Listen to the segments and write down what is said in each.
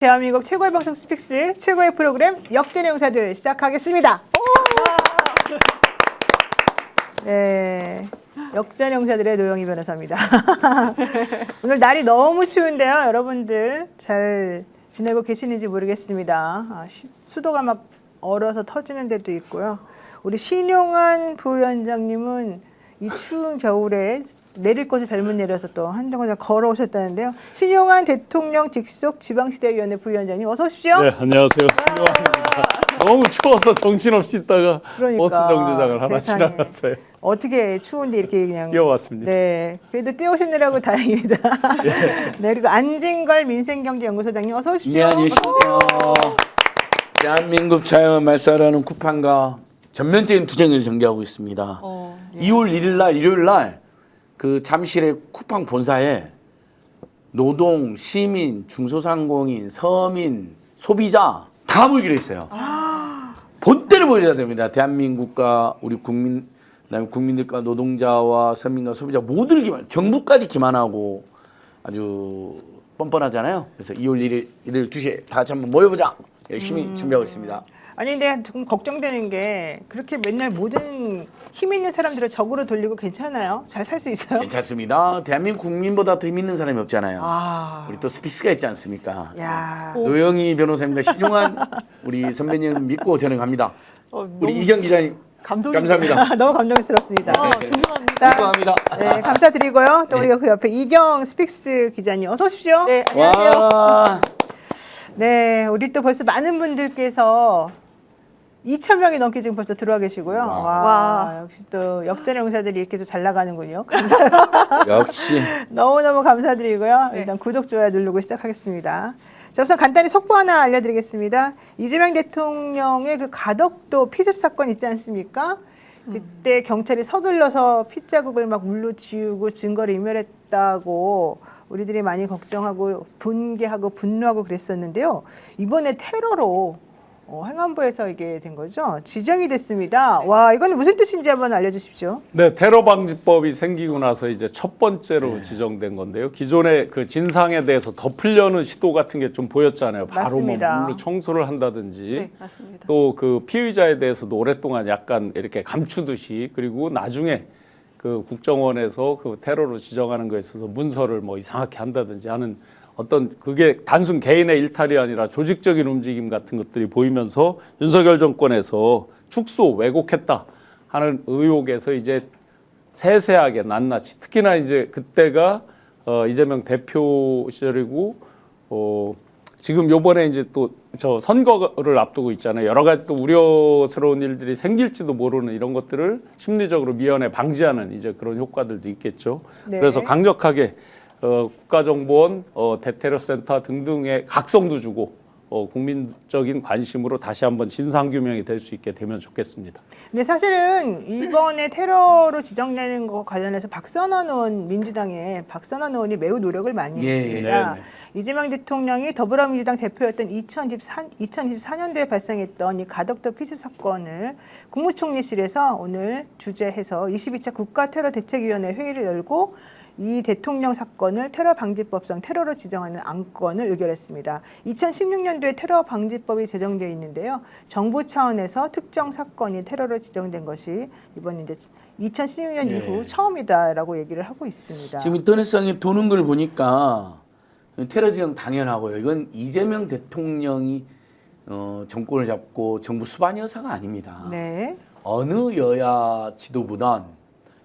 대한민국 최고의 방송 스픽스 최고의 프로그램 역전의 용사들 시작하겠습니다. 네, 역전의 용사들의 노영희 변호사입니다. 오늘 날이 너무 추운데요. 여러분들 잘 지내고 계시는지 모르겠습니다. 수도가 막 얼어서 터지는 데도 있고요. 우리 신용환 부위원장님은 이 추운 겨울에 내릴 것을 잘못 내려서 또 한동안 걸어오셨다는데요. 신용환 대통령 직속 지방시대위원회 부위원장님 어서 오십시오. 네, 안녕하세요. 신용환입니다. 너무 추워서 정신없이 있다가 그러니까, 버스 정류장을 하나 세상에. 지나갔어요. 어떻게 추운데 이렇게 그냥 뛰어왔습니다. 네, 그래도 뛰어오시느라고 다행입니다. 네, 그리고 안진걸 민생경제연구소장님 어서 오십시오. 네, 안녕하세요. 대한민국 자유와 말살하는 쿠팡과 전면적인 투쟁을 전개하고 있습니다. 2월 1일 날 일요일 날 그 잠실의 쿠팡 본사에 노동, 시민, 중소상공인, 서민, 소비자 다 모이기로 했어요. 본때를 보여줘야 됩니다. 대한민국과 우리 국민, 그다음에 국민들과 노동자와 서민과 소비자 모두를 기만, 정부까지 기만하고 아주 뻔뻔하잖아요. 그래서 2월 1일 2시에 다 같이 한번 모여보자. 열심히 준비하고 있습니다. 아니 근데 좀 걱정되는 게 그렇게 맨날 모든 힘 있는 사람들을 적으로 돌리고 괜찮아요? 잘 살 수 있어요? 괜찮습니다. 대한민국 국민보다 더 힘 있는 사람이 없잖아요. 아, 우리 또 스픽스가 있지 않습니까? 야, 노영희 변호사님과 신용환 우리 선배님 믿고 저는 갑니다. 우리 이경 기자님 감사합니다. 너무 감동스럽습니다. 죄송합니다. 자, 감사합니다. 네, 감사드리고요. 또 우리가 그 옆에 이경 스픽스 기자님 어서 오십시오. 네, 안녕하세요. 와, 네, 우리 또 벌써 많은 분들께서 2,000명이 넘게 지금 벌써 들어와 계시고요. 와, 역시 또 역전의 용사들이 이렇게 또 잘 나가는군요. 역시 너무너무 감사드리고요. 네. 일단 구독, 좋아요 누르고 시작하겠습니다. 자, 우선 간단히 속보 하나 알려드리겠습니다. 이재명 대통령의 그 가덕도 피습 사건 있지 않습니까? 그때 경찰이 서둘러서 핏자국을 막 물로 지우고 증거를 인멸했다고 우리들이 많이 걱정하고 분개하고 분노하고 그랬었는데요. 이번에 테러로 행안부에서 이게 된 거죠. 지정이 됐습니다. 와, 이건 무슨 뜻인지 한번 알려주십시오. 네, 테러 방지법이 생기고 나서 이제 첫 번째로 지정된 건데요. 기존의 그 진상에 대해서 덮으려는 시도 같은 게 좀 보였잖아요. 바로 맞습니다. 뭐 물로 청소를 한다든지. 네, 맞습니다. 또 그 피의자에 대해서도 오랫동안 약간 이렇게 감추듯이, 그리고 나중에 그 국정원에서 그 테러로 지정하는 거에 있어서 문서를 뭐 이상하게 한다든지 하는 어떤 그게 단순 개인의 일탈이 아니라 조직적인 움직임 같은 것들이 보이면서 윤석열 정권에서 축소 왜곡했다 하는 의혹에서 이제 세세하게 낱낱이, 특히나 이제 그때가 이재명 대표 시절이고 지금 요번에 이제 또 저 선거를 앞두고 있잖아요. 여러 가지 또 우려스러운 일들이 생길지도 모르는 이런 것들을 심리적으로 미연에 방지하는 이제 그런 효과들도 있겠죠. 네. 그래서 강력하게 국가정보원, 대테러센터 등등의 각성도 주고 국민적인 관심으로 다시 한번 진상규명이 될 수 있게 되면 좋겠습니다. 근데 사실은 이번에 테러로 지정되는 거 관련해서 박선원 의원, 민주당의 박선원 의원이 매우 노력을 많이 예, 했습니다. 네, 네. 이재명 대통령이 더불어민주당 대표였던 2024년도에 발생했던 이 가덕도 피습 사건을 국무총리실에서 오늘 주재해서 22차 국가테러대책위원회 회의를 열고 이 대통령 사건을 테러방지법상 테러로 지정하는 안건을 의결했습니다. 2016년도에 테러방지법이 제정되어 있는데요. 정부 차원에서 특정 사건이 테러로 지정된 것이 이번 이제 2016년 이후 처음이다라고 얘기를 하고 있습니다. 지금 인터넷상에 도는 걸 보니까 테러 지정 당연하고요. 이건 이재명 대통령이 정권을 잡고 정부 수반 여사가 아닙니다. 네. 어느 여야 지도부든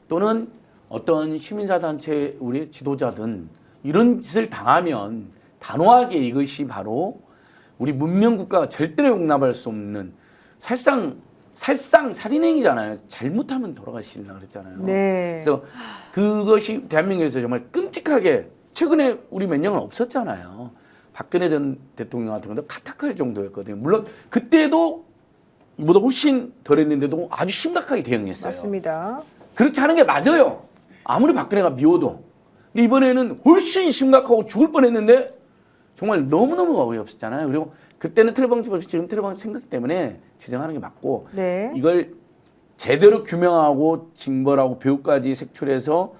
또는 어떤 시민사단체 우리 지도자든 이런 짓을 당하면 단호하게 이것이 바로 우리 문명국가가 절대로 용납할 수 없는 살상 살인행위잖아요. 잘못하면 돌아가시려고 그랬잖아요. 네. 그래서 그것이 대한민국에서 정말 끔찍하게 최근에 우리 몇 년은 없었잖아요. 박근혜 전 대통령 같은 경우도 카타칼 정도였거든요. 물론 그때도 이보다 훨씬 덜했는데도 아주 심각하게 대응했어요. 맞습니다. 그렇게 하는 게 맞아요. 아무리 박근혜가 미워도. 근데 이번에는 훨씬 심각하고 죽을 뻔했는데 정말 너무너무 어이없었잖아요. 그리고 그때는 테러방지법이 지금 테러방지 생각 때문에 지정하는 게 맞고 네. 이걸 제대로 규명하고 징벌하고 교육까지 색출해서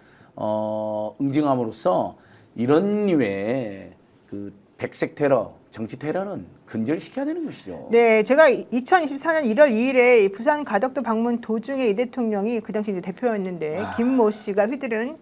응징함으로써 이런 류의 그 백색 테러 정치 테러는 근절시켜야 되는 것이죠. 네, 제가 2024년 1월 2일에 부산 가덕도 방문 도중에 이 대통령이 그 당시 이제 대표였는데 김모 씨가 휘두른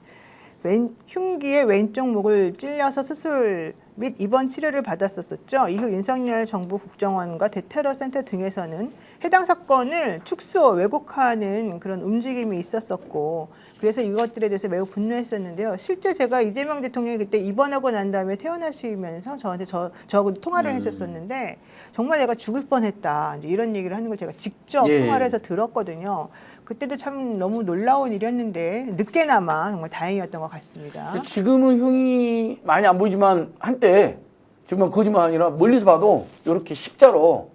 흉기의 왼쪽 목을 찔려서 수술 및 입원 치료를 받았었죠. 이후 윤석열 정부 국정원과 대테러센터 등에서는 해당 사건을 축소, 왜곡하는 그런 움직임이 있었었고 그래서 이것들에 대해서 매우 분노했었는데요. 실제 제가 이재명 대통령이 그때 입원하고 난 다음에 퇴원하시면서 저한테 저하고 통화를 했었었는데 정말 내가 죽을 뻔했다. 이제 이런 얘기를 하는 걸 제가 직접 예. 통화를 해서 들었거든요. 그때도 참 너무 놀라운 일이었는데 늦게나마 정말 다행이었던 것 같습니다. 지금은 흉이 많이 안 보이지만 한때 정말 거짓말 아니라 멀리서 봐도 이렇게 십자로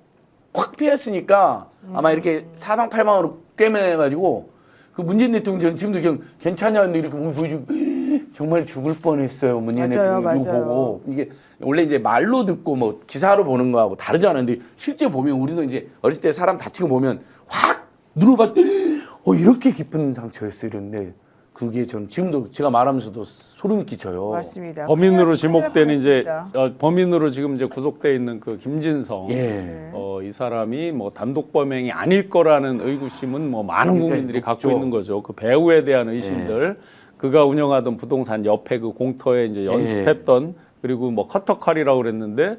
확 피했으니까 아마 이렇게 사방팔방으로 꿰매가지고 그 문재인 대통령 지금도 그냥 괜찮냐는데 이렇게 몸이 보여주고 정말 죽을 뻔했어요. 문재인 맞아요, 대통령 이거 맞아요. 보고 이게 원래 이제 말로 듣고 뭐 기사로 보는 거하고 다르지 않은데 실제 보면 우리도 이제 어렸을 때 사람 다친 거 보면 확 눌러봤을 때 이렇게 깊은 상처였어요 이랬는데 그게 저는 지금도 제가 말하면서도 소름이 끼쳐요. 맞습니다. 범인으로 지목된 이제 받았습니다. 범인으로 지금 이제 구속돼 있는 그 김진성 예. 이 사람이 뭐 단독 범행이 아닐 거라는 의구심은 뭐 많은 그러니까 국민들이 갖고 높죠. 있는 거죠. 그 배우에 대한 의심들, 그가 운영하던 부동산 옆에 그 공터에 이제 연습했던 그리고 뭐 커터칼이라고 그랬는데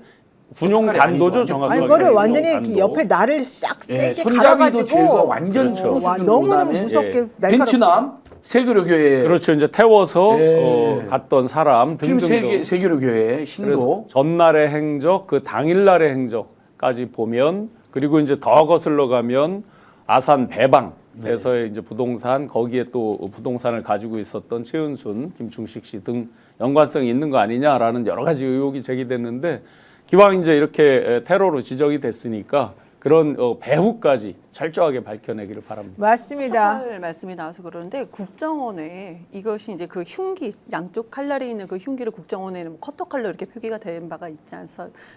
군용 커터칼이 단도죠, 아니죠. 정확하게. 아니, 이거를 군용 완전히 단도. 옆에 날을 싹 예, 세게 손잡이도 제가 갈아가지고 완전 그렇죠. 와, 수준으로 너무너무 그다음에 무섭게 예. 날카롭게. 벤츠남 세교로교회 그렇죠. 이제 태워서 예. 갔던 사람 필름 등등등. 세교로교회 그래서 신도 전날의 행적, 그 당일날의 행적까지 보면 그리고 이제 더 거슬러 가면 아산 배방에서의 이제 부동산 거기에 또 부동산을 가지고 있었던 최은순, 김충식 씨 등 연관성이 있는 거 아니냐라는 여러 가지 의혹이 제기됐는데 기왕 이제 이렇게 테러로 지적이 됐으니까 그런 배후까지 철저하게 밝혀내기를 바랍니다. 맞습니다. 할 말씀이 나와서 그러는데 국정원에 이것이 이제 그 흉기 양쪽 칼날에 있는 그 흉기를 국정원에는 뭐 커터 칼로 이렇게 표기가 된 바가 있지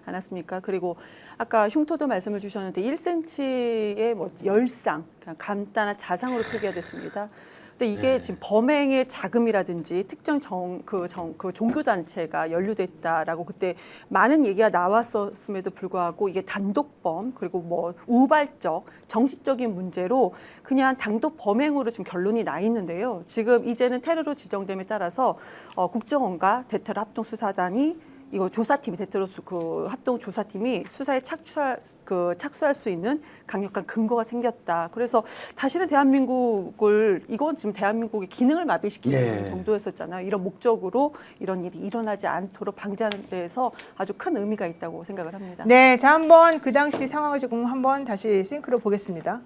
않았습니까? 그리고 아까 흉터도 말씀을 주셨는데 1cm의 뭐 열상 그냥 간단한 자상으로 표기가 됐습니다. 근데 이게 지금 범행의 자금이라든지 특정 그 종교 단체가 연루됐다라고 그때 많은 얘기가 나왔었음에도 불구하고 이게 단독범 그리고 뭐 우발적 정치적인 문제로 그냥 단독 범행으로 지금 결론이 나 있는데요. 지금 이제는 테러로 지정됨에 따라서 국정원과 대테러 합동수사단이 이거 조사팀이 대테러 그 합동 조사팀이 수사에 착수할 수 있는 강력한 근거가 생겼다. 그래서 다시는 대한민국을 이건 지금 대한민국의 기능을 마비시키는 네. 정도였었잖아요. 이런 목적으로 이런 일이 일어나지 않도록 방지하는 데에서 아주 큰 의미가 있다고 생각을 합니다. 네, 자 한번 그 당시 상황을 조금 한번 다시 싱크로 보겠습니다.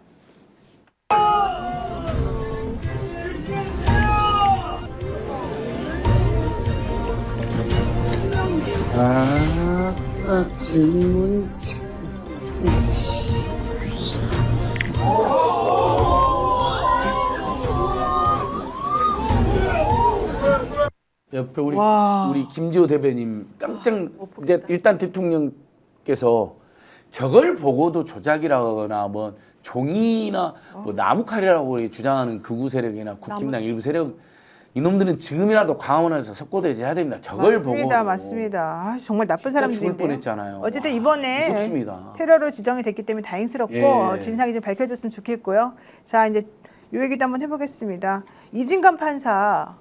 질문 옆에 와. 우리 김지호 대변인 깜짝 이제 일단 대통령께서 저걸 보고도 조작이라거나 뭐 종이나 뭐 나무칼이라고 주장하는 극우 세력이나 국힘당 일부 세력 이놈들은 지금이라도 광화문에서 석고대죄해야 됩니다. 저걸 맞습니다, 보고 맞습니다. 아, 정말 나쁜 진짜 죽을 사람들인데. 뻔했잖아요. 어쨌든 와, 이번에 무섭습니다. 테러로 지정이 됐기 때문에 다행스럽고 예. 진상이 좀 밝혀졌으면 좋겠고요. 자 이제 요 얘기도 한번 해보겠습니다. 이진관 판사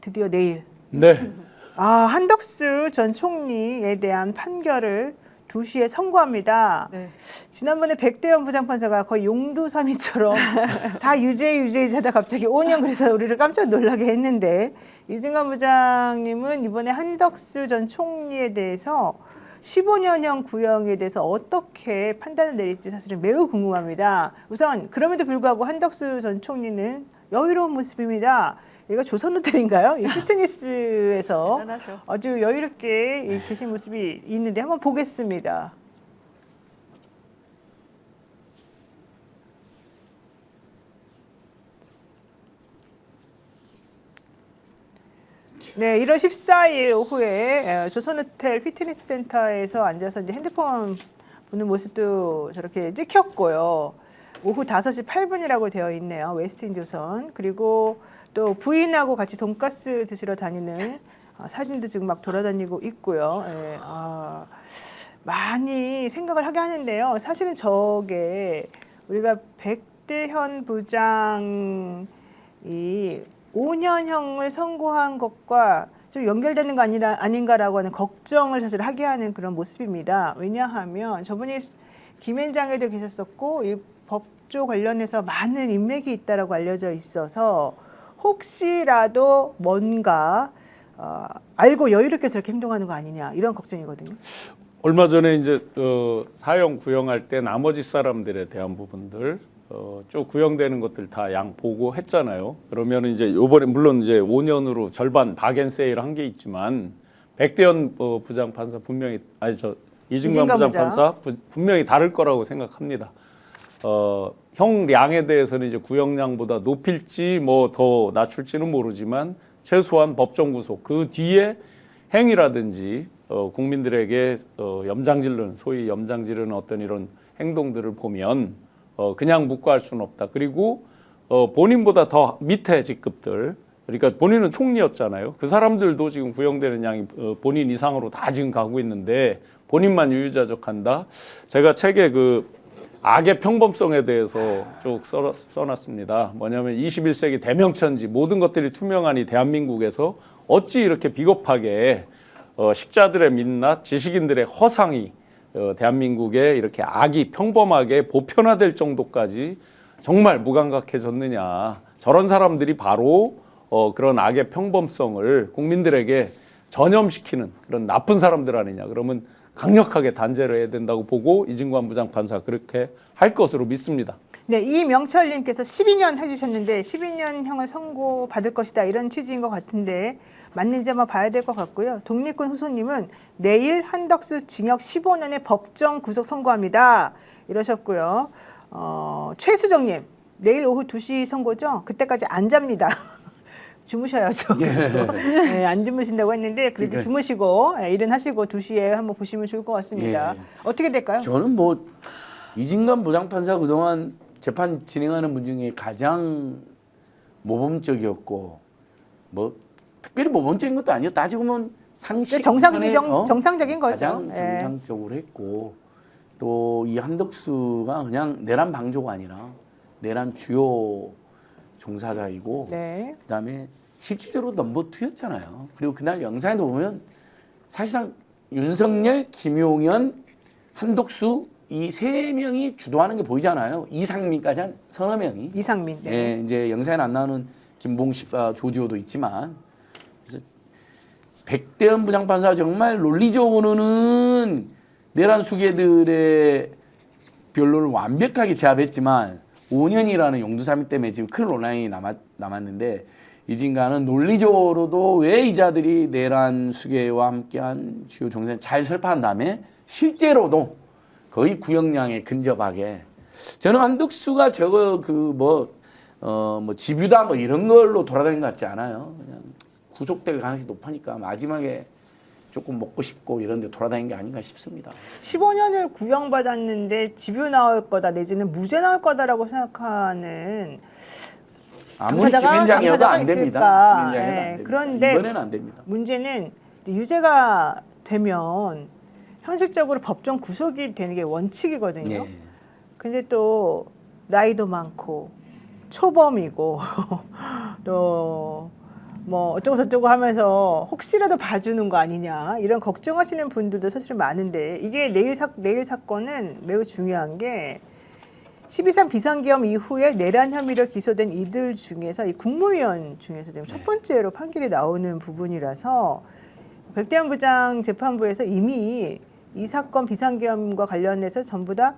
드디어 내일 네. 한덕수 전 총리에 대한 판결을 2시에 선고합니다. 네. 지난번에 백대현 부장판사가 거의 용두사미처럼 다 유죄하다 갑자기 5년 그래서 우리를 깜짝 놀라게 했는데 이진관 부장님은 이번에 한덕수 전 총리에 대해서 15년형 구형에 대해서 어떻게 판단을 내릴지 사실은 매우 궁금합니다. 우선 그럼에도 불구하고 한덕수 전 총리는 여유로운 모습입니다. 이거 조선호텔인가요? 이 피트니스에서 대단하셔. 아주 여유롭게 계신 모습이 있는데 한번 보겠습니다. 네, 1월 14일 오후에 조선호텔 피트니스 센터에서 앉아서 이제 핸드폰 보는 모습도 저렇게 찍혔고요. 오후 5시 8분이라고 되어 있네요. 웨스틴 조선. 그리고 또 부인하고 같이 돈가스 드시러 다니는 사진도 지금 막 돌아다니고 있고요. 예, 많이 생각을 하게 하는데요. 사실은 저게 우리가 백대현 부장이 5년형을 선고한 것과 좀 연결되는 거 아닌가라고 하는 걱정을 사실 하게 하는 그런 모습입니다. 왜냐하면 저분이 김앤장에도 계셨었고 이 법조 관련해서 많은 인맥이 있다라고 알려져 있어서 혹시라도 뭔가 알고 여유롭게 저렇게 행동하는 거 아니냐 이런 걱정이거든요. 얼마 전에 이제 사형 구형할 때 나머지 사람들에 대한 부분들 쭉 구형되는 것들 다 양 보고 했잖아요. 그러면 이제 요번에 물론 이제 5년으로 절반 박앤 세일 한 게 있지만 백대현 부장 판사 분명히 이진관 부장 판사 분명히 다를 거라고 생각합니다. 형량에 대해서는 이제 구형량보다 높일지 뭐 더 낮출지는 모르지만 최소한 법정 구속 그 뒤에 행위라든지 국민들에게 염장지르는 소위 염장지르는 어떤 이런 행동들을 보면 그냥 묵과할 수는 없다. 그리고 본인보다 더 밑에 직급들 그러니까 본인은 총리였잖아요. 그 사람들도 지금 구형되는 양이 본인 이상으로 다 지금 가고 있는데 본인만 유유자적한다. 제가 책에 그 악의 평범성에 대해서 쭉 써놨습니다. 뭐냐면 21세기 대명천지 모든 것들이 투명한 이 대한민국에서 어찌 이렇게 비겁하게 식자들의 민낯, 지식인들의 허상이 대한민국에 이렇게 악이 평범하게 보편화될 정도까지 정말 무감각해졌느냐. 저런 사람들이 바로 그런 악의 평범성을 국민들에게 전염시키는 그런 나쁜 사람들 아니냐. 그러면 강력하게 단죄를 해야 된다고 보고 이진관 부장판사 그렇게 할 것으로 믿습니다. 네, 이명철님께서 12년 해주셨는데 12년형을 선고받을 것이다 이런 취지인 것 같은데 맞는지 한번 봐야 될 것 같고요. 독립군 후손님은 내일 한덕수 징역 15년의 법정 구속 선고합니다. 이러셨고요. 최수정님 내일 오후 2시 선고죠? 그때까지 안 잡니다. 주무셔야죠. 네, 안 주무신다고 했는데 그래도 그러니까. 주무시고 일은 하시고 2시에 한번 보시면 좋을 것 같습니다. 예. 어떻게 될까요? 저는 뭐 이진관 부장판사 그동안 재판 진행하는 분 중에 가장 모범적이었고 뭐 특별히 모범적인 것도 아니었. 따지고 보면 상식 정상적인 거죠. 가장 정상적으로 했고 또 이 한덕수가 그냥 내란 방조가 아니라 내란 주요 종사자이고 네. 그다음에 실질적으로 넘버 2였잖아요. 그리고 그날 영상에도 보면 사실상 윤석열, 김용현, 한덕수 이 세 명이 주도하는 게 보이잖아요. 이상민까지 한 서너 명이. 이상민. 네. 예, 이제 영상에 안 나오는 김봉식과 조지호도 있지만 그래서 백대현 부장판사 정말 논리적으로는 내란 수괴들의 변론을 완벽하게 제압했지만 5년이라는 용두사미 때문에 지금 큰 논란이 남았는데 이진관은 논리적으로도 왜 이자들이 내란 수괴와 함께한 주요 종사를 잘 설파한 다음에 실제로도 거의 구형량에 근접하게 저는 한덕수가 저거 뭐 집유다 뭐 이런 걸로 돌아다니는 것 같지 않아요. 그냥 구속될 가능성이 높으니까 마지막에 조금 먹고 싶고 이런 데 돌아다니는 게 아닌가 싶습니다. 15년을 구형받았는데 집유 나올 거다 내지는 무죄 나올 거다라고 생각하는 아무리 당사자가 김앤장이어도 안 있을까? 됩니다. 김앤장이어도 네, 안 됩니다. 그런데 이번에는 안 됩니다. 문제는 유죄가 되면 현실적으로 법정 구속이 되는 게 원칙이거든요. 네. 근데 또 나이도 많고 초범이고 또 뭐 어쩌고 저쩌고 하면서 혹시라도 봐주는 거 아니냐 이런 걱정하시는 분들도 사실 많은데 이게 내일 사건은 매우 중요한 게 12.3 비상계엄 이후에 내란 혐의로 기소된 이들 중에서 이 국무위원 중에서 지금 첫 번째로 판결이 나오는 부분이라서 백대현 부장 재판부에서 이미 이 사건 비상계엄과 관련해서 전부 다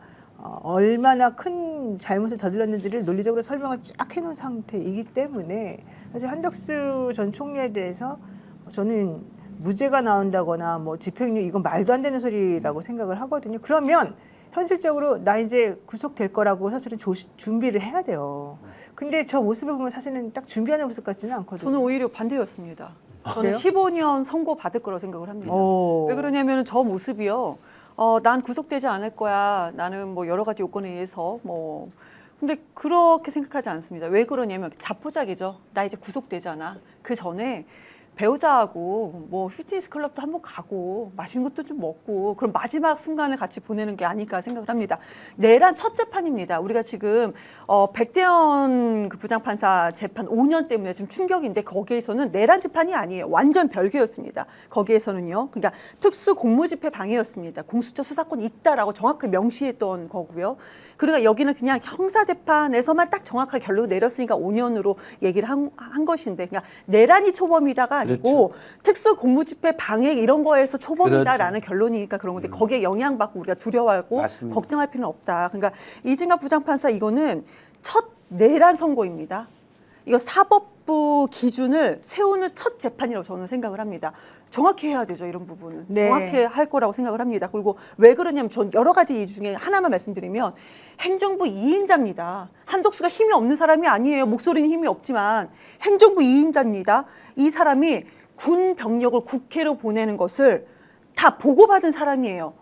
얼마나 큰 잘못을 저질렀는지를 논리적으로 설명을 쫙 해놓은 상태이기 때문에 사실 한덕수 전 총리에 대해서 저는 무죄가 나온다거나 뭐 집행유예 이건 말도 안 되는 소리라고 생각을 하거든요. 그러면 현실적으로 나 이제 구속될 거라고 사실은 준비를 해야 돼요. 근데 저 모습을 보면 사실은 딱 준비하는 모습 같지는 않거든요. 저는 오히려 반대였습니다. 저는 그래요? 15년 선고 받을 거라고 생각을 합니다. 오. 왜 그러냐면 저 모습이요. 난 구속되지 않을 거야. 나는 뭐 여러 가지 요건에 의해서 뭐. 근데 그렇게 생각하지 않습니다. 왜 그러냐면 자포자기죠. 나 이제 구속되잖아. 그 전에 배우자하고 뭐 피트니스 클럽도 한번 가고 맛있는 것도 좀 먹고 그럼 마지막 순간을 같이 보내는 게 아닐까 생각을 합니다. 내란 첫 재판입니다. 우리가 지금 백대현 그 부장판사 재판 5년 때문에 지금 충격인데 거기에서는 내란 재판이 아니에요. 완전 별개였습니다. 거기에서는요. 그러니까 특수 공무집행 방해였습니다. 공수처 수사권이 있다라고 정확히 명시했던 거고요. 그러니까 여기는 그냥 형사재판에서만 딱 정확하게 결론을 내렸으니까 5년으로 얘기를 한 것인데 그러니까 내란이 초범이다가 아니고 특수 공무집행 방해 이런 거에서 초범이다라는 결론이니까 그런 건데 거기에 영향받고 우리가 두려워하고 맞습니다. 걱정할 필요는 없다. 그러니까 이진갑 부장판사 이거는 첫 내란 선고입니다. 이거 사법부 기준을 세우는 첫 재판이라고 저는 생각을 합니다. 정확히 해야 되죠, 이런 부분은. 네. 정확히 할 거라고 생각을 합니다. 그리고 왜 그러냐면 전 여러 가지 이유 중에 하나만 말씀드리면 행정부 2인자입니다. 한덕수가 힘이 없는 사람이 아니에요. 목소리는 힘이 없지만 행정부 2인자입니다. 이 사람이 군 병력을 국회로 보내는 것을 다 보고받은 사람이에요.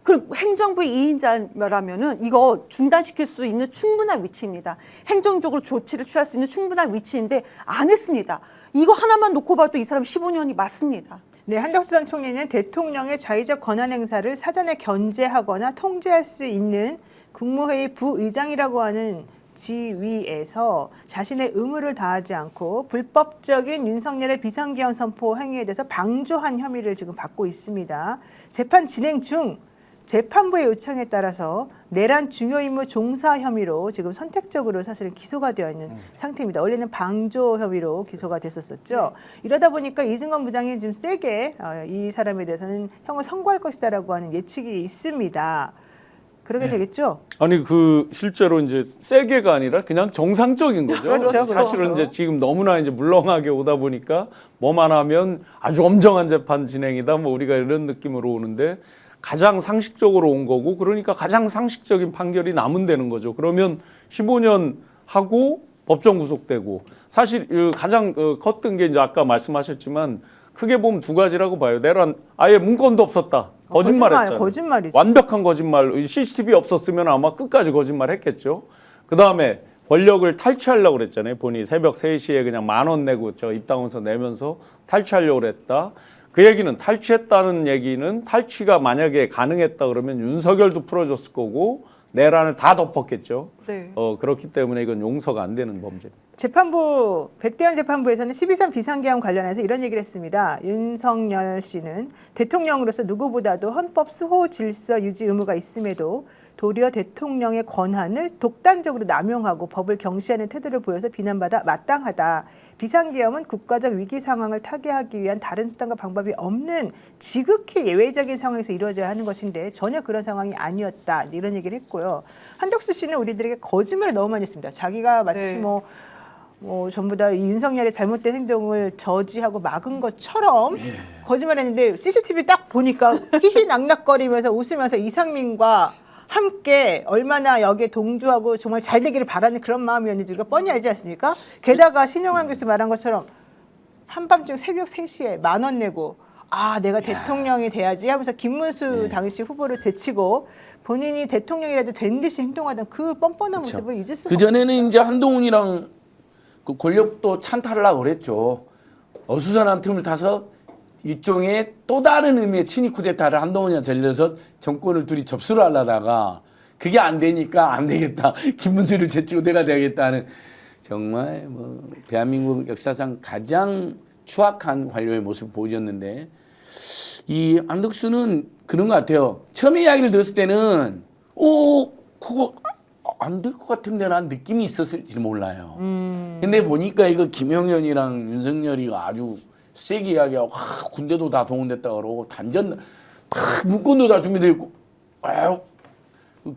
그럼 행정부 2인자라면은 이거 중단시킬 수 있는 충분한 위치입니다. 행정적으로 조치를 취할 수 있는 충분한 위치인데 안 했습니다. 이거 하나만 놓고 봐도 이 사람 15년이 맞습니다. 네, 한덕수 전 총리는 대통령의 자의적 권한 행사를 사전에 견제하거나 통제할 수 있는 국무회의 부의장이라고 하는 지위에서 자신의 의무를 다하지 않고 불법적인 윤석열의 비상계엄 선포 행위에 대해서 방조한 혐의를 지금 받고 있습니다. 재판 진행 중 재판부의 요청에 따라서 내란 중요 임무 종사 혐의로 지금 선택적으로 사실은 기소가 되어 있는 상태입니다. 원래는 방조 혐의로 기소가 됐었었죠. 이러다 보니까 이승건 부장이 지금 세게 이 사람에 대해서는 형을 선고할 것이다라고 하는 예측이 있습니다. 그러게 되겠죠? 아니 그 실제로 이제 세게가 아니라 그냥 정상적인 거죠. 그렇죠, 사실은 그렇죠. 이제 지금 너무나 이제 물렁하게 오다 보니까 뭐만 하면 아주 엄정한 재판 진행이다. 뭐 우리가 이런 느낌으로 오는데 가장 상식적으로 온 거고 그러니까 가장 상식적인 판결이 나면 되는 거죠. 그러면 15년 하고 법정 구속되고 사실 가장 컸던 게 이제 아까 말씀하셨지만 크게 보면 두 가지라고 봐요. 내란 아예 문건도 없었다. 거짓말했잖아요. 거짓말이죠. 완벽한 거짓말. CCTV 없었으면 아마 끝까지 거짓말했겠죠. 그 다음에 권력을 탈취하려고 그랬잖아요. 본인이 새벽 3시에 그냥 10,000원 내고 저 입당원서 내면서 탈취하려고 그랬다. 그 얘기는 탈취했다는 얘기는 탈취가 만약에 가능했다 그러면 윤석열도 풀어줬을 거고 내란을 다 덮었겠죠. 네. 그렇기 때문에 이건 용서가 안 되는 범죄입니다. 재판부 백대현 재판부에서는 12.3 비상계엄 관련해서 이런 얘기를 했습니다. 윤석열 씨는 대통령으로서 누구보다도 헌법 수호 질서 유지 의무가 있음에도 도리어 대통령의 권한을 독단적으로 남용하고 법을 경시하는 태도를 보여서 비난받아 마땅하다. 비상계엄은 국가적 위기 상황을 타개하기 위한 다른 수단과 방법이 없는 지극히 예외적인 상황에서 이루어져야 하는 것인데 전혀 그런 상황이 아니었다. 이런 얘기를 했고요. 한덕수 씨는 우리들에게 거짓말을 너무 많이 했습니다. 자기가 마치 네. 뭐 전부 다 이 윤석열의 잘못된 행동을 저지하고 막은 것처럼 거짓말했는데 CCTV 딱 보니까 희희낙낙거리면서 웃으면서 이상민과 함께 얼마나 여기에 동조하고 정말 잘 되기를 바라는 그런 마음이었는지 우리가 뻔히 알지 않습니까? 게다가 신용환 교수 말한 것처럼 한밤중 새벽 3시에 10,000원 내고 내가 대통령이 돼야지 하면서 김문수 당시 후보를 제치고 본인이 대통령이라도 된 듯이 행동하던 그 뻔뻔한 모습을 잊을 수가 그 전에는 이제 한동훈이랑 그 권력도 찬탈하려고 그랬죠. 어수선한 틈을 타서 일종의 또 다른 의미의 친위 쿠데타를 한동훈이랑 전려서 정권을 둘이 접수를 하려다가 그게 안 되니까 안 되겠다. 김문수를 제치고 내가 되겠다는 정말 뭐 대한민국 역사상 가장 추악한 관료의 모습을 보여줬는데 이 안덕수는 그런 것 같아요. 처음에 이야기를 들었을 때는 그거 안 될 것 같은데 라는 느낌이 있었을지 몰라요. 근데 보니까 이거 김영현이랑 윤석열이가 아주 세게 이야기하고 군대도 다 동원됐다 그러고 단전 문건도 다 준비되어 있고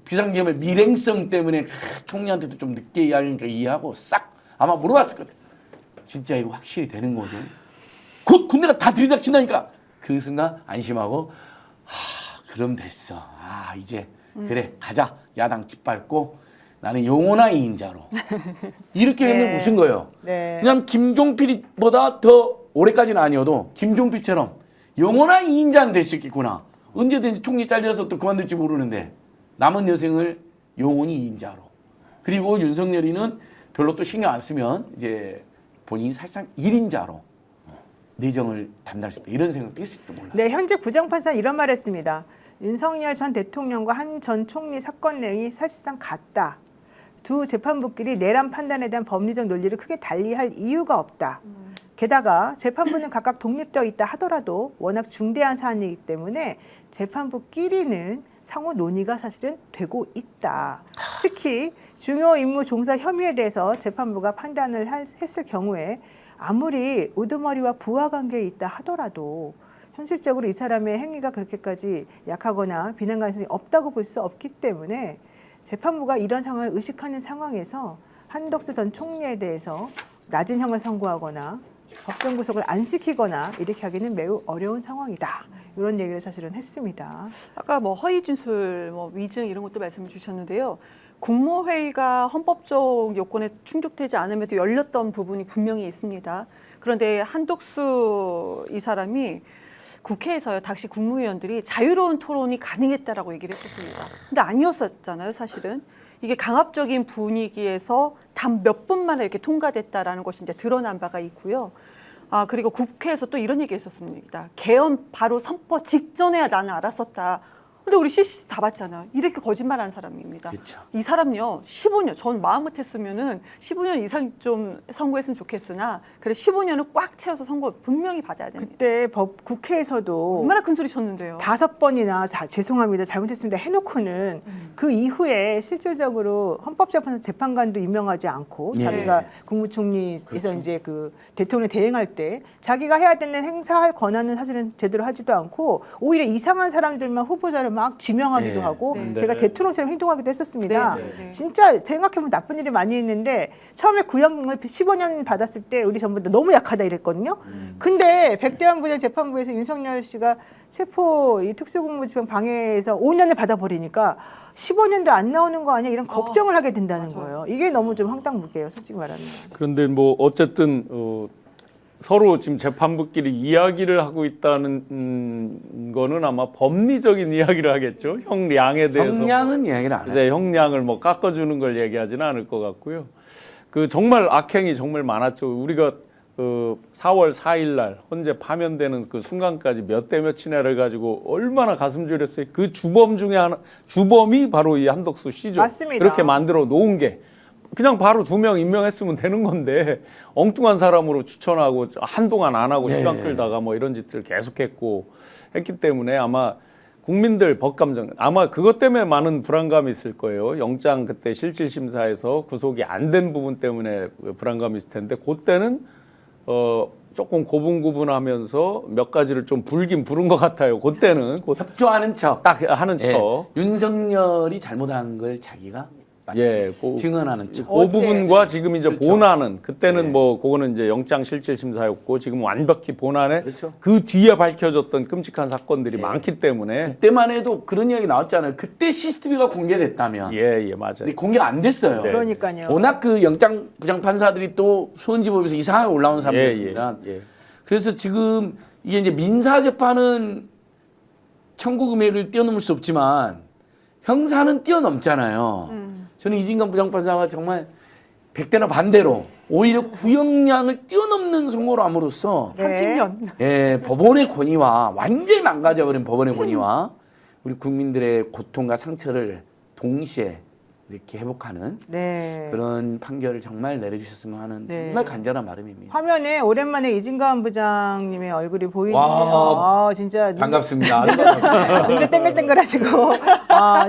비상계엄의 밀행성 때문에 총리한테도 좀 늦게 이야기하니까 이해하고 싹 아마 물어봤을 것 같아요. 진짜 이거 확실히 되는 거죠? 곧 군대가 다 들이닥친다니까 그 순간 안심하고 그럼 됐어. 이제 그래 가자. 야당 짓밟고 나는 영원한 2인자로 이렇게 하면 무슨 거예요? 네. 그냥 김종필보다 더 올해까지는 아니어도 김종필처럼 영원한 2인자는 될 수 있겠구나. 언제든지 총리 잘려서 또 그만둘지 모르는데 남은 여생을 영원히 2인자로. 그리고 윤석열이는 별로 또 신경 안 쓰면 이제 본인이 사실상 1인자로 내정을 담당할 수 있다. 이런 생각도 있을지도 몰라요. 네, 현재 부장판사는 이런 말을 했습니다. 윤석열 전 대통령과 한 전 총리 사건 내용이 사실상 같다. 두 재판부끼리 내란 판단에 대한 법리적 논리를 크게 달리할 이유가 없다. 게다가 재판부는 각각 독립되어 있다 하더라도 워낙 중대한 사안이기 때문에 재판부끼리는 상호 논의가 사실은 되고 있다. 특히 중요 임무 종사 혐의에 대해서 재판부가 판단을 했을 경우에 아무리 우두머리와 부하 관계에 있다 하더라도 현실적으로 이 사람의 행위가 그렇게까지 약하거나 비난 가능성이 없다고 볼 수 없기 때문에 재판부가 이런 상황을 의식하는 상황에서 한덕수 전 총리에 대해서 낮은 형을 선고하거나 법정 구속을 안 시키거나 이렇게 하기는 매우 어려운 상황이다. 이런 얘기를 사실은 했습니다. 아까 뭐 허위 진술, 뭐 위증 이런 것도 말씀을 주셨는데요. 국무회의가 헌법적 요건에 충족되지 않음에도 열렸던 부분이 분명히 있습니다. 그런데 한덕수 이 사람이 국회에서요, 당시 국무위원들이 자유로운 토론이 가능했다라고 얘기를 했었습니다. 근데 아니었었잖아요, 사실은. 이게 강압적인 분위기에서 단 몇 분 만에 이렇게 통과됐다라는 것이 이제 드러난 바가 있고요. 그리고 국회에서 또 이런 얘기 했었습니다. 개헌 바로 선포 직전에야 나는 알았었다. 근데 우리 CCTV 다 봤잖아. 이렇게 거짓말한 사람입니다. 그렇죠. 이 사람요, 15년, 전 마음 같았으면은 15년 이상 좀 선고했으면 좋겠으나, 그래 15년은 꽉 채워서 선고 분명히 받아야 됩니다. 그때 국회에서도 얼마나 큰 소리 쳤는데요. 5번이나 죄송합니다, 잘못했습니다 해놓고는 그 이후에 실질적으로 헌법재판소 재판관도 임명하지 않고 예. 자기가 국무총리에서 그렇죠. 이제 그 대통령 대행할 때 자기가 해야 되는 행사할 권한은 사실은 제대로 하지도 않고 오히려 이상한 사람들만 후보자를 막 지명하기도 네. 하고 네. 제가 대통령처럼 행동하기도 했었습니다. 네, 네, 네. 진짜 생각해보면 나쁜 일이 많이 했는데 처음에 구형을 15년 받았을 때 우리 전부 다 너무 약하다 이랬거든요. 근데 백대환 부장 재판부에서 윤석열 씨가 체포 이 특수공무집행 방해에서 5년을 받아버리니까 15년도 안 나오는 거 아니야 이런 걱정을 하게 된다는 맞아요. 거예요. 이게 너무 좀 황당무계예요, 솔직히 말하면. 그런데 뭐 어쨌든 서로 지금 재판부끼리 이야기를 하고 있다는 거는 아마 법리적인 이야기를 하겠죠. 형량에 대해서. 형량은 이야기를 안 해요. 이제 형량을 뭐 깎아주는 걸 얘기하지는 않을 것 같고요. 그 정말 악행이 정말 많았죠. 우리가 4월 4일 날 헌재 파면되는 그 순간까지 몇 대 몇이나를 가지고 얼마나 가슴 졸였어요. 그 주범 중에 하나, 주범이 바로 이 한덕수 씨죠. 맞습니다. 그렇게 만들어 놓은 게 그냥 바로 2명 임명했으면 되는 건데 엉뚱한 사람으로 추천하고 한동안 안 하고 네. 시간 끌다가 뭐 이런 짓들 계속했고 했기 때문에 아마 국민들 법감정 아마 그것 때문에 많은 불안감이 있을 거예요. 영장 그때 실질심사에서 구속이 안 된 부분 때문에 불안감이 있을 텐데 그때는 조금 고분고분하면서 몇 가지를 좀 불긴 부른 것 같아요. 그때는 협조하는 척. 딱 하는 예. 척. 윤석열이 잘못한 걸 자기가 예, 증언하는 척. 그 부분과 지금 이제 그렇죠. 본안은 그때는 네. 뭐 그거는 이제 영장 실질 심사였고 지금 완벽히 본안에 그렇죠. 그 뒤에 밝혀졌던 끔찍한 사건들이 예. 많기 때문에 그때만 해도 그런 이야기 나왔잖아요. 그때 CCTV가 공개됐다면. 예 맞아요. 근데 공개가 안 됐어요. 네. 그러니까요. 워낙 그 영장 부장 판사들이 또 수원지법에서 이상하게 올라온 사람이었습니다. 예. 그래서 지금 이게 이제 민사 재판은 청구 금액을 뛰어넘을 수 없지만 형사는 뛰어넘잖아요. 저는 이진관 부장판사가 정말 100대나 반대로 오히려 구형량을 뛰어넘는 선고를 함으로써 네. 30년. 예, 법원의 권위와 완전히 망가져버린 법원의 권위와 우리 국민들의 고통과 상처를 동시에 이렇게 회복하는 네. 그런 판결을 정말 내려주셨으면 하는 네. 정말 간절한 바람입니다. 화면에 오랜만에 이진관 부장님의 얼굴이 보이는데요. 와, 진짜 반갑습니다. 아주 반갑습니다. 눈도 땡글땡글하시고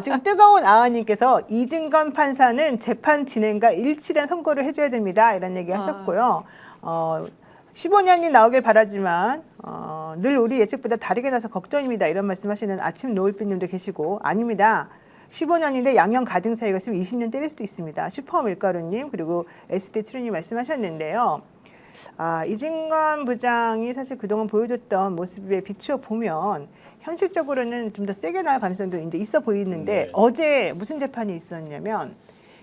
지금 뜨거운 아하님께서 이진관 판사는 재판 진행과 일치된 선고를 해줘야 됩니다. 이런 얘기 하셨고요. 15년이 나오길 바라지만 늘 우리 예측보다 다르게 나서 걱정입니다. 이런 말씀하시는 아침 노을빛님도 계시고 아닙니다. 15년인데 양형 가등 사유가 있으면 20년 때릴 수도 있습니다. 슈퍼밀가루님 그리고 SD 트루님 말씀하셨는데요. 이진관 부장이 사실 그동안 보여줬던 모습에 비추어 보면 현실적으로는 좀 더 세게 나올 가능성도 이제 있어 보이는데 네. 어제 무슨 재판이 있었냐면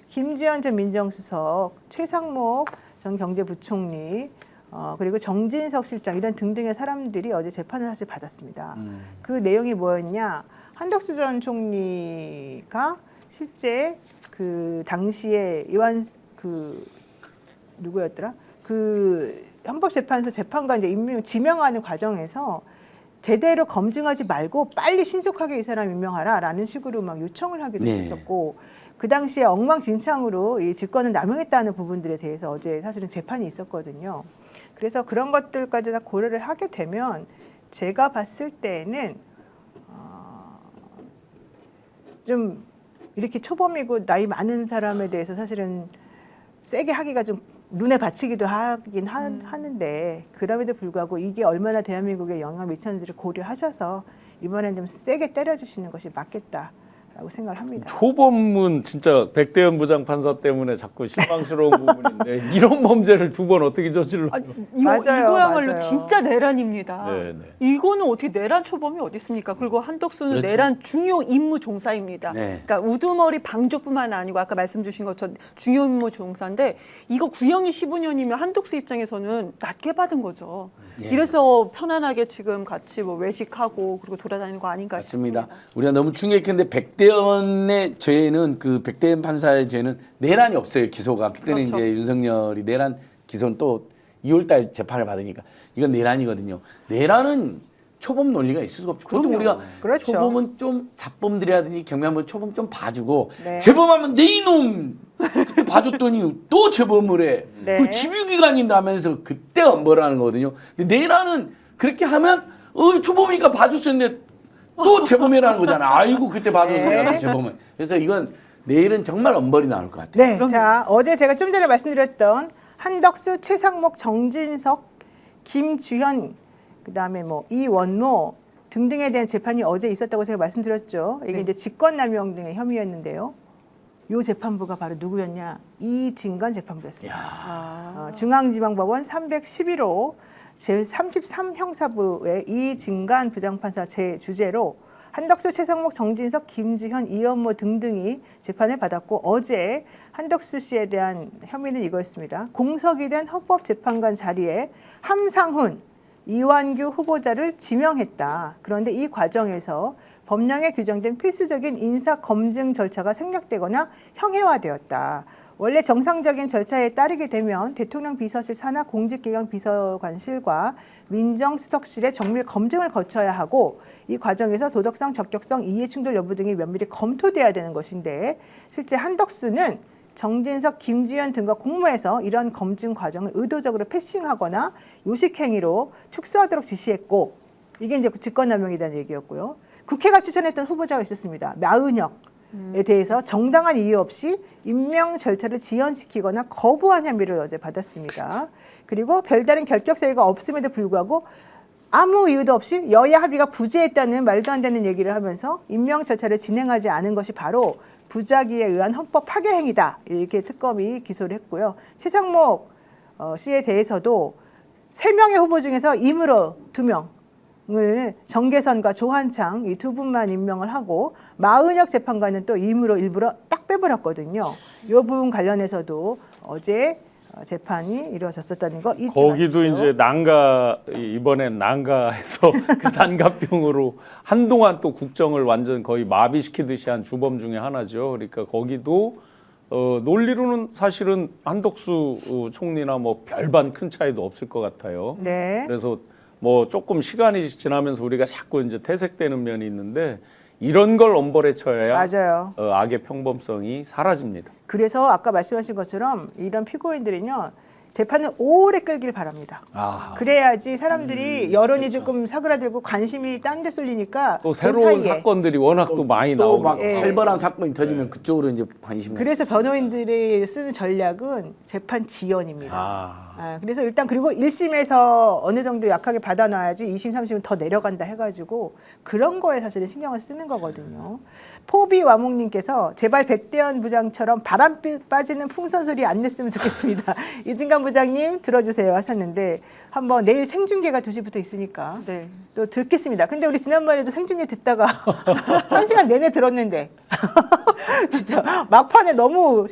김지현 전 민정수석, 최상목 전 경제부총리 그리고 정진석 실장 이런 등등의 사람들이 어제 재판을 사실 받았습니다. 그 내용이 뭐였냐? 한덕수 전 총리가 실제 그 당시에 누구였더라? 그 헌법재판소 재판관 이제 지명하는 과정에서 제대로 검증하지 말고 빨리 신속하게 이 사람 임명하라라는 식으로 막 요청을 하기도 네. 했었고 그 당시에 엉망진창으로 이 직권을 남용했다는 부분들에 대해서 어제 사실은 재판이 있었거든요. 그래서 그런 것들까지 다 고려를 하게 되면 제가 봤을 때는 좀 이렇게 초범이고 나이 많은 사람에 대해서 사실은 세게 하기가 좀 눈에 받치기도 하긴 하는데 그럼에도 불구하고 이게 얼마나 대한민국에 영향을 미쳤는지를 고려하셔서 이번엔 좀 세게 때려주시는 것이 맞겠다라고 생각을 합니다. 초범은 진짜 백대현 부장판사 때문에 자꾸 실망스러운 부분인데 이런 범죄를 두 번 어떻게 저질러? 맞아요. 이거야말로 진짜 내란입니다. 네, 네. 이거는 어떻게 내란 초범이 어디 있습니까? 그리고 한덕수는 그렇죠. 내란 중요 임무 종사입니다. 네. 그러니까 우두머리 방조뿐만 아니고 아까 말씀 주신 것처럼 중요 임무 종사인데 이거 구형이 15년이면 한덕수 입장에서는 낮게 받은 거죠. 예. 이래서 편안하게 지금 같이 뭐 외식하고 그리고 돌아다니는 거 아닌가 맞습니다. 싶습니다. 우리가 너무 충격했는데 백대현의 죄는 그 백대현 판사의 죄는 내란이 없어요. 기소가 그때는 그렇죠. 이제 윤석열이 내란 기소는 또 2월달 재판을 받으니까 이건 내란이거든요. 내란은 초범 논리가 있을 수가 없죠. 보통 그럼요. 우리가 그렇죠. 초범은 좀 잡범들이라든지 경비하면 초범 좀 봐주고 네. 재범하면 내 이놈 그때 봐줬더니 또 재범을 해. 네. 그 집유기간인다 하면서 그때 엄벌하는 거거든요. 근데 내란은 그렇게 하면 초범이니까 봐줄 수 있는데 또 재범이라는 거잖아. 아이고 그때 봐줘서 네. 내가 재범을. 그래서 이건 내일은 정말 엄벌이 나올 것 같아요. 네, 자 어제 제가 좀 전에 말씀드렸던 한덕수, 최상목, 정진석, 김주현, 그다음에 뭐 이원로 등등에 대한 재판이 어제 있었다고 제가 말씀드렸죠. 이게 네. 이제 직권남용 등의 혐의였는데요. 이 재판부가 바로 누구였냐? 이진관 재판부였습니다. 중앙지방법원 311호 제33형사부의 이진관 부장판사 주재로 한덕수, 최상목, 정진석, 김주현, 이현모 등등이 재판을 받았고 어제 한덕수 씨에 대한 혐의는 이거였습니다. 공석이 된 헌법재판관 자리에 함상훈, 이완규 후보자를 지명했다. 그런데 이 과정에서 법령에 규정된 필수적인 인사 검증 절차가 생략되거나 형해화되었다. 원래 정상적인 절차에 따르게 되면 대통령 비서실 산하 공직기강 비서관실과 민정수석실의 정밀 검증을 거쳐야 하고 이 과정에서 도덕성, 적격성, 이해충돌 여부 등이 면밀히 검토돼야 되는 것인데 실제 한덕수는 정진석, 김주현 등과 공모해서 이런 검증 과정을 의도적으로 패싱하거나 요식행위로 축소하도록 지시했고 이게 이제 직권남용이라는 얘기였고요. 국회가 추천했던 후보자가 있었습니다. 마은혁에 대해서 정당한 이유 없이 임명 절차를 지연시키거나 거부한 혐의를 어제 받았습니다. 그리고 별다른 결격 사유가 없음에도 불구하고 아무 이유도 없이 여야 합의가 부재했다는 말도 안 되는 얘기를 하면서 임명 절차를 진행하지 않은 것이 바로 부작위에 의한 헌법 파괴 행위다. 이렇게 특검이 기소를 했고요. 최상목 씨에 대해서도 3명의 후보 중에서 임으로 2명을 정계선과 조한창 이 두 분만 임명을 하고 마은혁 재판관은 또 임으로 일부러 딱 빼버렸거든요. 이 부분 관련해서도 어제 재판이 이루어졌었다는 거 잊지 거기도 마십시오. 이제 이번엔 난가해서 그 난가병으로 한동안 또 국정을 완전 거의 마비시키듯이 한 주범 중에 하나죠. 그러니까 거기도 논리로는 사실은 한덕수 총리나 뭐 별반 큰 차이도 없을 것 같아요. 네. 그래서 뭐 조금 시간이 지나면서 우리가 자꾸 이제 퇴색되는 면이 있는데 이런 걸 엄벌에 쳐야 맞아요. 악의 평범성이 사라집니다. 그래서 아까 말씀하신 것처럼 이런 피고인들은요 재판을 오래 끌길 바랍니다. 아, 그래야지 사람들이 여론이 그렇죠. 조금 사그라들고 관심이 딴 데 쏠리니까 또 그 새로운 사이에. 사건들이 워낙 또 많이 또 나오고 막 예. 살벌한 사건이 터지면 그쪽으로 이제 관심이. 그래서 변호인들이 쓰는 전략은 재판 지연입니다. 그래서 일단 그리고 1심에서 어느 정도 약하게 받아놔야지 2심, 3심은 더 내려간다 해가지고 그런 거에 사실은 신경을 쓰는 거거든요. 포비와몽님께서 제발 백대현 부장처럼 바람 빠지는 풍선 소리 안 냈으면 좋겠습니다. 이진관 부장님 들어주세요 하셨는데 한번 내일 생중계가 2시부터 있으니까 네. 또 듣겠습니다. 근데 우리 지난번에도 생중계 듣다가 1시간 내내 들었는데 진짜 막판에 너무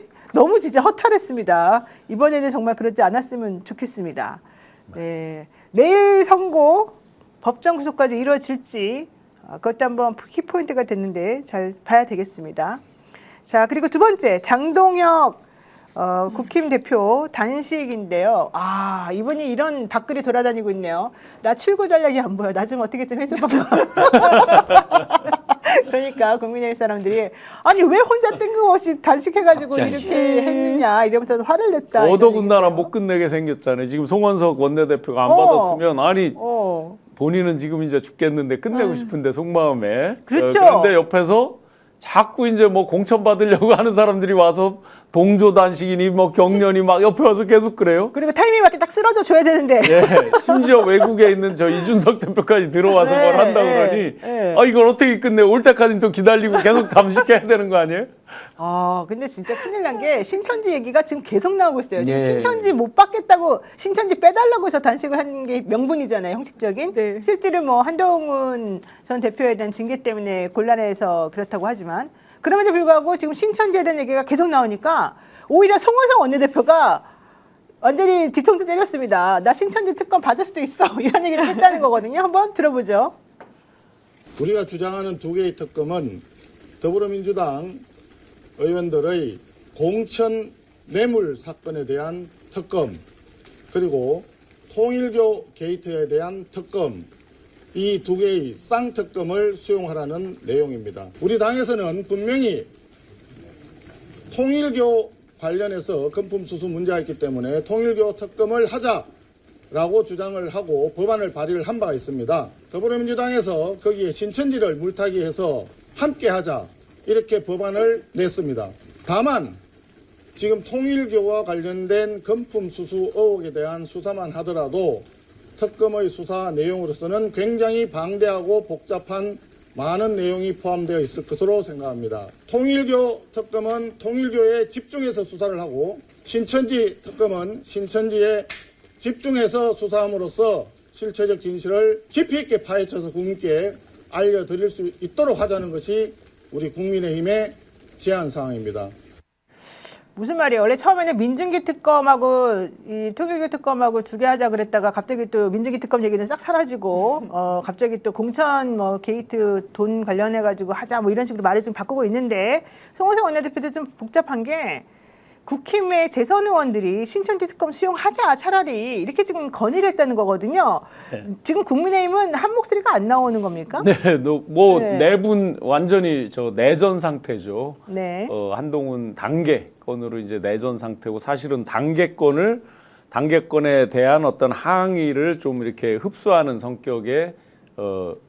진짜 허탈했습니다. 이번에는 정말 그러지 않았으면 좋겠습니다. 네. 내일 선고 법정 구속까지 이루어질지 그것도 한번 키포인트가 됐는데 잘 봐야 되겠습니다. 자, 그리고 두 번째 장동혁 국힘 대표 단식인데요. 아, 이분이 이런 밖글이 돌아다니고 있네요. 나 출구 전략이 안 보여. 나 좀 어떻게 좀 해줘봐. 그러니까 국민의힘 사람들이 아니 왜 혼자 뜬금없이 단식해가지고 갑자기. 이렇게 했느냐 이러면서 화를 냈다. 더더군다나 못 끝내게 생겼잖아요. 지금 송원석 원내대표가 안 받았으면 아니 본인은 지금 이제 죽겠는데 끝내고 싶은데 속마음에 그렇죠. 그런데 옆에서 자꾸 이제 뭐 공천 받으려고 하는 사람들이 와서 동조 단식이니 뭐 경련이 막 옆에 와서 계속 그래요. 그리고 타이밍 맞게 딱 쓰러져 줘야 되는데. 예, 심지어 외국에 있는 저 이준석 대표까지 들어와서 뭘 한다고 그러니 아 이걸 어떻게 끝내? 올 때까지는 또 기다리고 계속 단식해야 되는 거 아니에요? 근데 진짜 큰일 난 게 신천지 얘기가 지금 계속 나오고 있어요. 지금 네. 신천지 못 받겠다고 신천지 빼달라고 해서 단식을 한 게 명분이잖아요. 형식적인. 네. 실제로 뭐 한동훈 전 대표에 대한 징계 때문에 곤란해서 그렇다고 하지만 그럼에도 불구하고 지금 신천지에 대한 얘기가 계속 나오니까 오히려 송원석 원내대표가 완전히 뒤통수 때렸습니다. 나 신천지 특검 받을 수도 있어. 이런 얘기를 했다는 거거든요. 한번 들어보죠. 우리가 주장하는 두 개의 특검은 더불어민주당 의원들의 공천 뇌물 사건에 대한 특검, 그리고 통일교 게이트에 대한 특검, 이 두 개의 쌍특검을 수용하라는 내용입니다. 우리 당에서는 분명히 통일교 관련해서 금품 수수 문제가 있기 때문에 통일교 특검을 하자라고 주장을 하고 법안을 발의를 한 바가 있습니다. 더불어민주당에서 거기에 신천지를 물타기해서 함께하자 이렇게 법안을 냈습니다. 다만 지금 통일교와 관련된 금품 수수 의혹에 대한 수사만 하더라도 특검의 수사 내용으로서는 굉장히 방대하고 복잡한 많은 내용이 포함되어 있을 것으로 생각합니다. 통일교 특검은 통일교에 집중해서 수사를 하고 신천지 특검은 신천지에 집중해서 수사함으로써 실체적 진실을 깊이 있게 파헤쳐서 국민께 알려드릴 수 있도록 하자는 것이 우리 국민의힘의 제안 사항입니다. 무슨 말이에요? 원래 처음에는 민중기 특검하고 이 통일교 특검하고 두 개 하자 그랬다가 갑자기 또 민중기 특검 얘기는 싹 사라지고 갑자기 또 공천 뭐 게이트 돈 관련해 가지고 하자 뭐 이런 식으로 말을 좀 바꾸고 있는데 송원석 원내대표도 좀 복잡한 게 국힘의 재선 의원들이 신천지 특검 수용하자 차라리 이렇게 지금 건의를 했다는 거거든요. 네. 지금 국민의힘은 한 목소리가 안 나오는 겁니까? 네, 뭐 네. 네 분 완전히 저 내전 상태죠. 네. 한동훈 단계권으로 이제 내전 상태고 사실은 단계권에 대한 어떤 항의를 좀 이렇게 흡수하는 성격의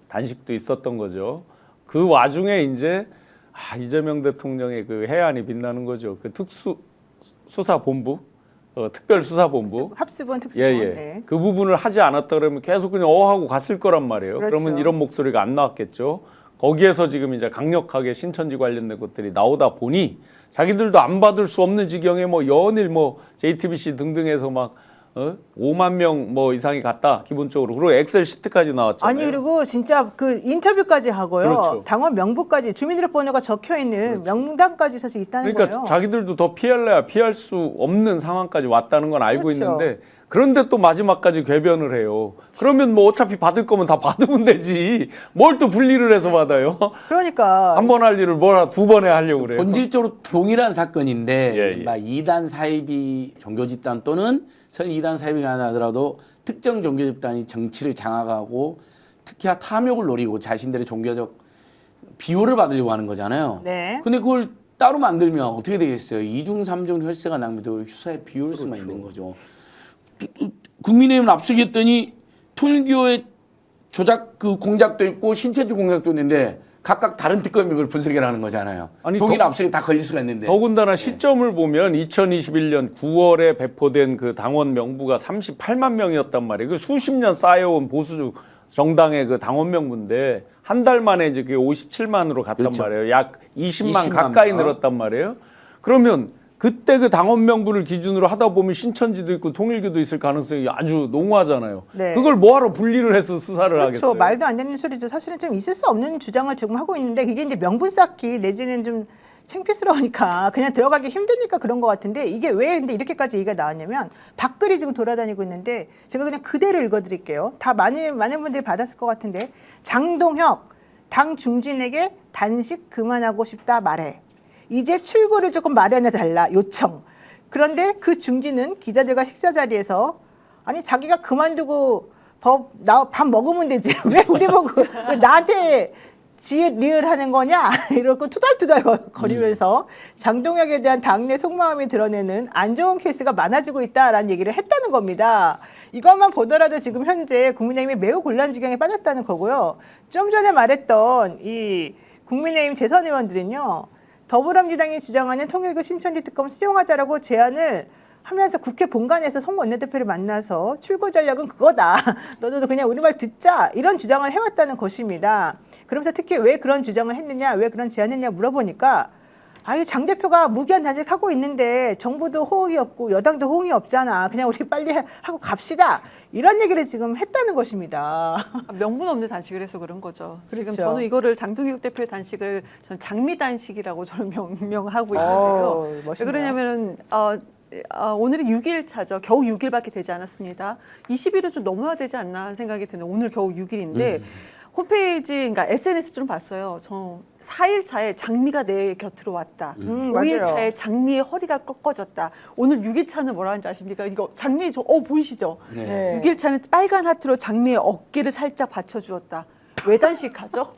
단식도 있었던 거죠. 그 와중에 이제 이재명 대통령의 그 해안이 빛나는 거죠. 그 수사본부, 특별수사본부. 합수본 특수본. 예. 네. 그 부분을 하지 않았다 그러면 계속 그냥 하고 갔을 거란 말이에요. 그렇죠. 그러면 이런 목소리가 안 나왔겠죠. 거기에서 지금 이제 강력하게 신천지 관련된 것들이 나오다 보니 자기들도 안 받을 수 없는 지경에 뭐 연일 뭐 JTBC 등등에서 막 5만 명 뭐 이상이 갔다 기본적으로. 그리고 엑셀 시트까지 나왔잖아요. 아니 그리고 진짜 그 인터뷰까지 하고요. 그렇죠. 당원 명부까지 주민등록번호가 적혀 있는 명단까지 사실 있다는 그러니까 거예요. 자기들도 더 피할래야 피할 수 없는 상황까지 왔다는 건 알고 그렇죠. 있는데 그런데 또 마지막까지 궤변을 해요. 그러면 뭐 어차피 받을 거면 다 받으면 되지. 뭘 또 분리를 해서 받아요? 그러니까 한 번 할 일을 두 번에 하려고 그래요. 본질적으로 동일한 사건인데 예. 막 이단 사이비 종교 집단 또는 설 이단 사이비가 아니더라도 특정 종교 집단이 정치를 장악하고 특히나 탐욕을 노리고 자신들의 종교적 비호를 받으려고 하는 거잖아요. 네. 근데 그걸 따로 만들면 어떻게 되겠어요? 이중 삼중 혈세가 낭비되고 휴사에 비올 수만 있는 거죠. 국민의힘은 앞서겠더니 통일교의 조작 그 공작도 있고 신천지 공작도 있는데 각각 다른 특검이 그걸 분석을 하는 거잖아요. 아니, 동일 앞서게 다 걸릴 수가 있는데. 더군다나 시점을 보면 2021년 9월에 배포된 그 당원 명부가 38만 명이었단 말이에요. 그 수십 년 쌓여온 보수 정당의 그 당원 명부인데 한 달 만에 이제 그게 57만으로 갔단 그렇죠. 말이에요. 약 20만 20만 가까이 명. 늘었단 말이에요. 그러면 그때 그 당원 명부를 기준으로 하다 보면 신천지도 있고 통일교도 있을 가능성이 아주 농후하잖아요. 네. 그걸 뭐하러 분리를 해서 수사를 그렇죠. 하겠어요? 말도 안 되는 소리죠. 사실은 좀 있을 수 없는 주장을 지금 하고 있는데 그게 이제 명분 쌓기 내지는 좀 창피스러우니까 그냥 들어가기 힘드니까 그런 것 같은데 이게 왜 근데 이렇게까지 얘기가 나왔냐면 밖글이 지금 돌아다니고 있는데 제가 그냥 그대로 읽어드릴게요. 다 많은 분들이 받았을 것 같은데 장동혁 당 중진에게 단식 그만하고 싶다 말해. 이제 출구를 조금 마련해 달라 요청. 그런데 그 중진은 기자들과 식사 자리에서 아니 자기가 그만두고 밥 먹으면 되지 왜 우리 보고 왜 나한테 지리을 하는 거냐 이러고 투덜투덜 거리면서 장동혁에 대한 당내 속마음이 드러내는 안 좋은 케이스가 많아지고 있다라는 얘기를 했다는 겁니다. 이것만 보더라도 지금 현재 국민의힘이 매우 곤란 지경에 빠졌다는 거고요. 좀 전에 말했던 이 국민의힘 재선 의원들은요. 더불어민주당이 주장하는 통일교 신천지 특검 수용하자라고 제안을 하면서 국회 본관에서 송 원내대표를 만나서 출구 전략은 그거다. 너도 그냥 우리 말 듣자. 이런 주장을 해왔다는 것입니다. 그러면서 특히 왜 그런 주장을 했느냐, 왜 그런 제안했냐 물어보니까 아유 장 대표가 무기한 단식하고 있는데 정부도 호응이 없고 여당도 호응이 없잖아. 그냥 우리 빨리 하고 갑시다. 이런 얘기를 지금 했다는 것입니다. 명분 없는 단식을 해서 그런 거죠. 지금 그렇죠. 저는 이거를 장동혁 대표의 단식을 전 장미 단식이라고 저는 명명하고 있는데요. 왜 멋있네요. 그러냐면은 오늘이 6일차죠. 겨우 6일밖에 되지 않았습니다. 20일은 좀 넘어야 되지 않나 하는 생각이 드는 오늘 겨우 6일인데 홈페이지, 그러니까 SNS 좀 봤어요. 저 4일차에 장미가 내 곁으로 왔다. 5일차에 장미의 허리가 꺾어졌다. 오늘 6일차는 뭐라 하는지 아십니까? 이거 장미 보이시죠? 네. 6일차는 빨간 하트로 장미의 어깨를 살짝 받쳐주었다. 왜 단식하죠?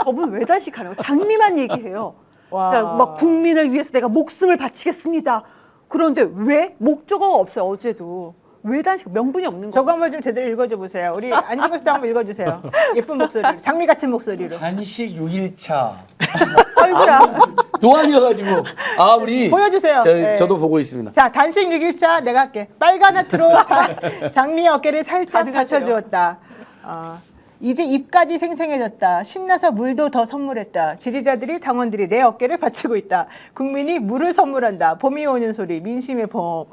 저분 왜 단식하는 거예요? 장미만 얘기해요. 와. 그러니까 막 국민을 위해서 내가 목숨을 바치겠습니다. 그런데 왜? 목적어가 없어요. 어제도. 왜 단식? 명분이 없는 거예요. 저거 한번 좀 제대로 읽어줘 보세요. 우리 안지권 수장 한번 읽어주세요. 예쁜 목소리로, 장미 같은 목소리로. 단식 6일차. 아이고야. 노안이어가지고 우리 보여주세요. 네. 저도 보고 있습니다. 자, 단식 6일차 내가 할게. 빨간 하트로 장미의 어깨를 살짝 받쳐주었다. 이제 입까지 생생해졌다. 신나서 물도 더 선물했다. 지지자들이 당원들이 내 어깨를 받치고 있다. 국민이 물을 선물한다. 봄이 오는 소리 민심의 봄.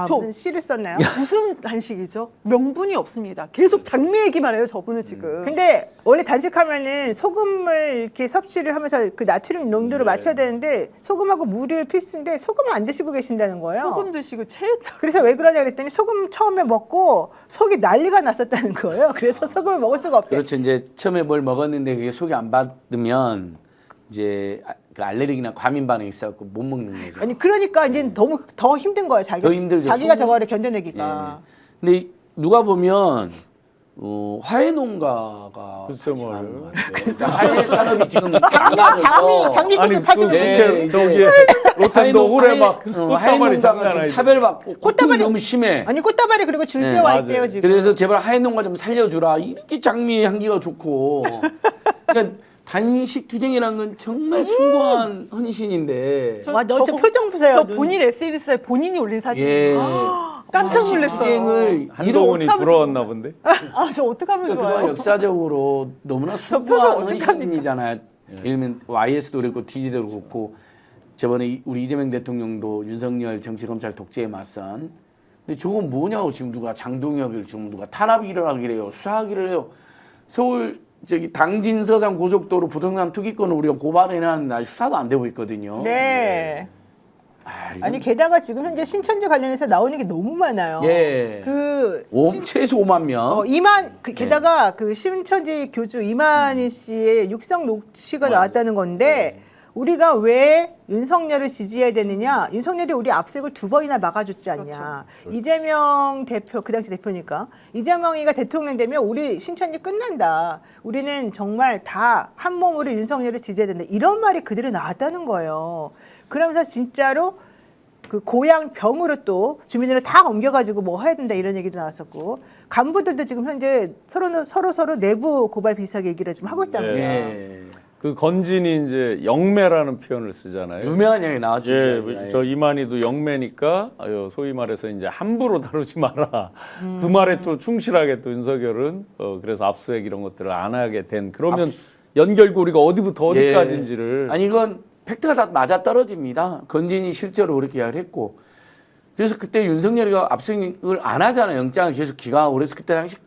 무슨 시를 썼나요? 무슨 단식이죠? 명분이 없습니다. 계속 장미 얘기만 해요. 저분은 지금. 근데 원래 단식하면은 소금을 이렇게 섭취를 하면서 그 나트륨 농도를 맞춰야 되는데 소금하고 물을 필수인데 소금을 안 드시고 계신다는 거예요. 소금 드시고 체했다. 그래서 왜 그러냐 그랬더니 소금 처음에 먹고 속이 난리가 났었다는 거예요. 그래서 소금을 먹을 수가 없대. 그렇죠. 이제 처음에 뭘 먹었는데 그게 속이 안 받으면 이제 그 알레르기나 과민 반응이 있어갖고 못 먹는 거죠. 아니 그러니까 이제 너무 더 힘든 거예요. 더 힘들죠. 자기가 소금- 저거를 견뎌내기가. 근데 누가 보면 화훼농가가 글쎄 사실 뭐예요. 하는 것 같아요. 그러니까 화훼 산업이 지금 작아져서 장미 아니 꽃을 파시는 네, 분들. 이제 저기 롯데도 올해 막 꽃다발이 화훼농가가 장난 지금 아니지. 차별받고 고통이 꽃다발이- 너무 심해. 아니 꽃다발이 그리고 줄겨 네, 와 맞아요. 있대요 지금. 그래서 제발 화훼농가 좀 살려주라. 이렇게 장미 향기가 좋고. 그러니까 단식 투쟁이라는 건 정말 숭고한 헌신인데. 와, 너 저 표정 보세요. 저 눈. 본인 SNS에 본인이 올린 사진. 예. 깜짝 놀랐어요. 투쟁을 한동훈이 어떡하면 부러웠나 본데. 저 어떡하면 그동안 좋아요? 역사적으로 너무나 표정 숭고한 어떡합니까? 헌신이잖아요. 예를 들면 YS도 그랬고 DD도 그렇고 저번에 우리 이재명 대통령도 윤석열 정치검찰 독재에 맞선. 근데 저건 뭐냐고 지금 누가 장동혁을 지금 누가 탄압이를 하기래요. 수사하기를 해요. 서울 당진 서산 고속도로 부동산 투기권을 우리가 고발해놨는데 아직 수사도 안 되고 있거든요. 네. 이건- 아니 게다가 지금 현재 신천지 관련해서 나오는 게 너무 많아요. 예. 그 최소 5만 명. 게다가 그 신천지 교주 이만희 씨의 육성 녹취가 나왔다는 건데 우리가 왜 윤석열을 지지해야 되느냐? 윤석열이 우리 압색을 2번이나 막아줬지 않냐? 이재명 대표 그 당시 대표니까 이재명이가 대통령 되면 우리 신천지 끝난다. 우리는 정말 다 한 몸으로 윤석열을 지지해야 된다. 이런 말이 그대로 나왔다는 거예요. 그러면서 진짜로 그 고향 병으로 또 주민들을 다 옮겨가지고 뭐 해야 된다 이런 얘기도 나왔었고 간부들도 지금 현재 서로 내부 고발 비슷하게 얘기를 좀 하고 있다는 거예요. 예. 그 건진이 이제 영매라는 표현을 쓰잖아요. 유명한 얘기 나왔죠. 예, 저 이만희도 영매니까 소위 말해서 이제 함부로 다루지 마라. 그 말에 또 충실하게 또 윤석열은 그래서 압수수색 이런 것들을 안 하게 된. 그러면 연결고리가 어디부터 어디까지인지를. 아니 이건 팩트가 다 맞아 떨어집니다. 건진이 실제로 그렇게 이야기를 했고. 그래서 그때 윤석열이가 압수수색을 안 하잖아요. 영장을 계속 기각하고. 그래서 그때 당시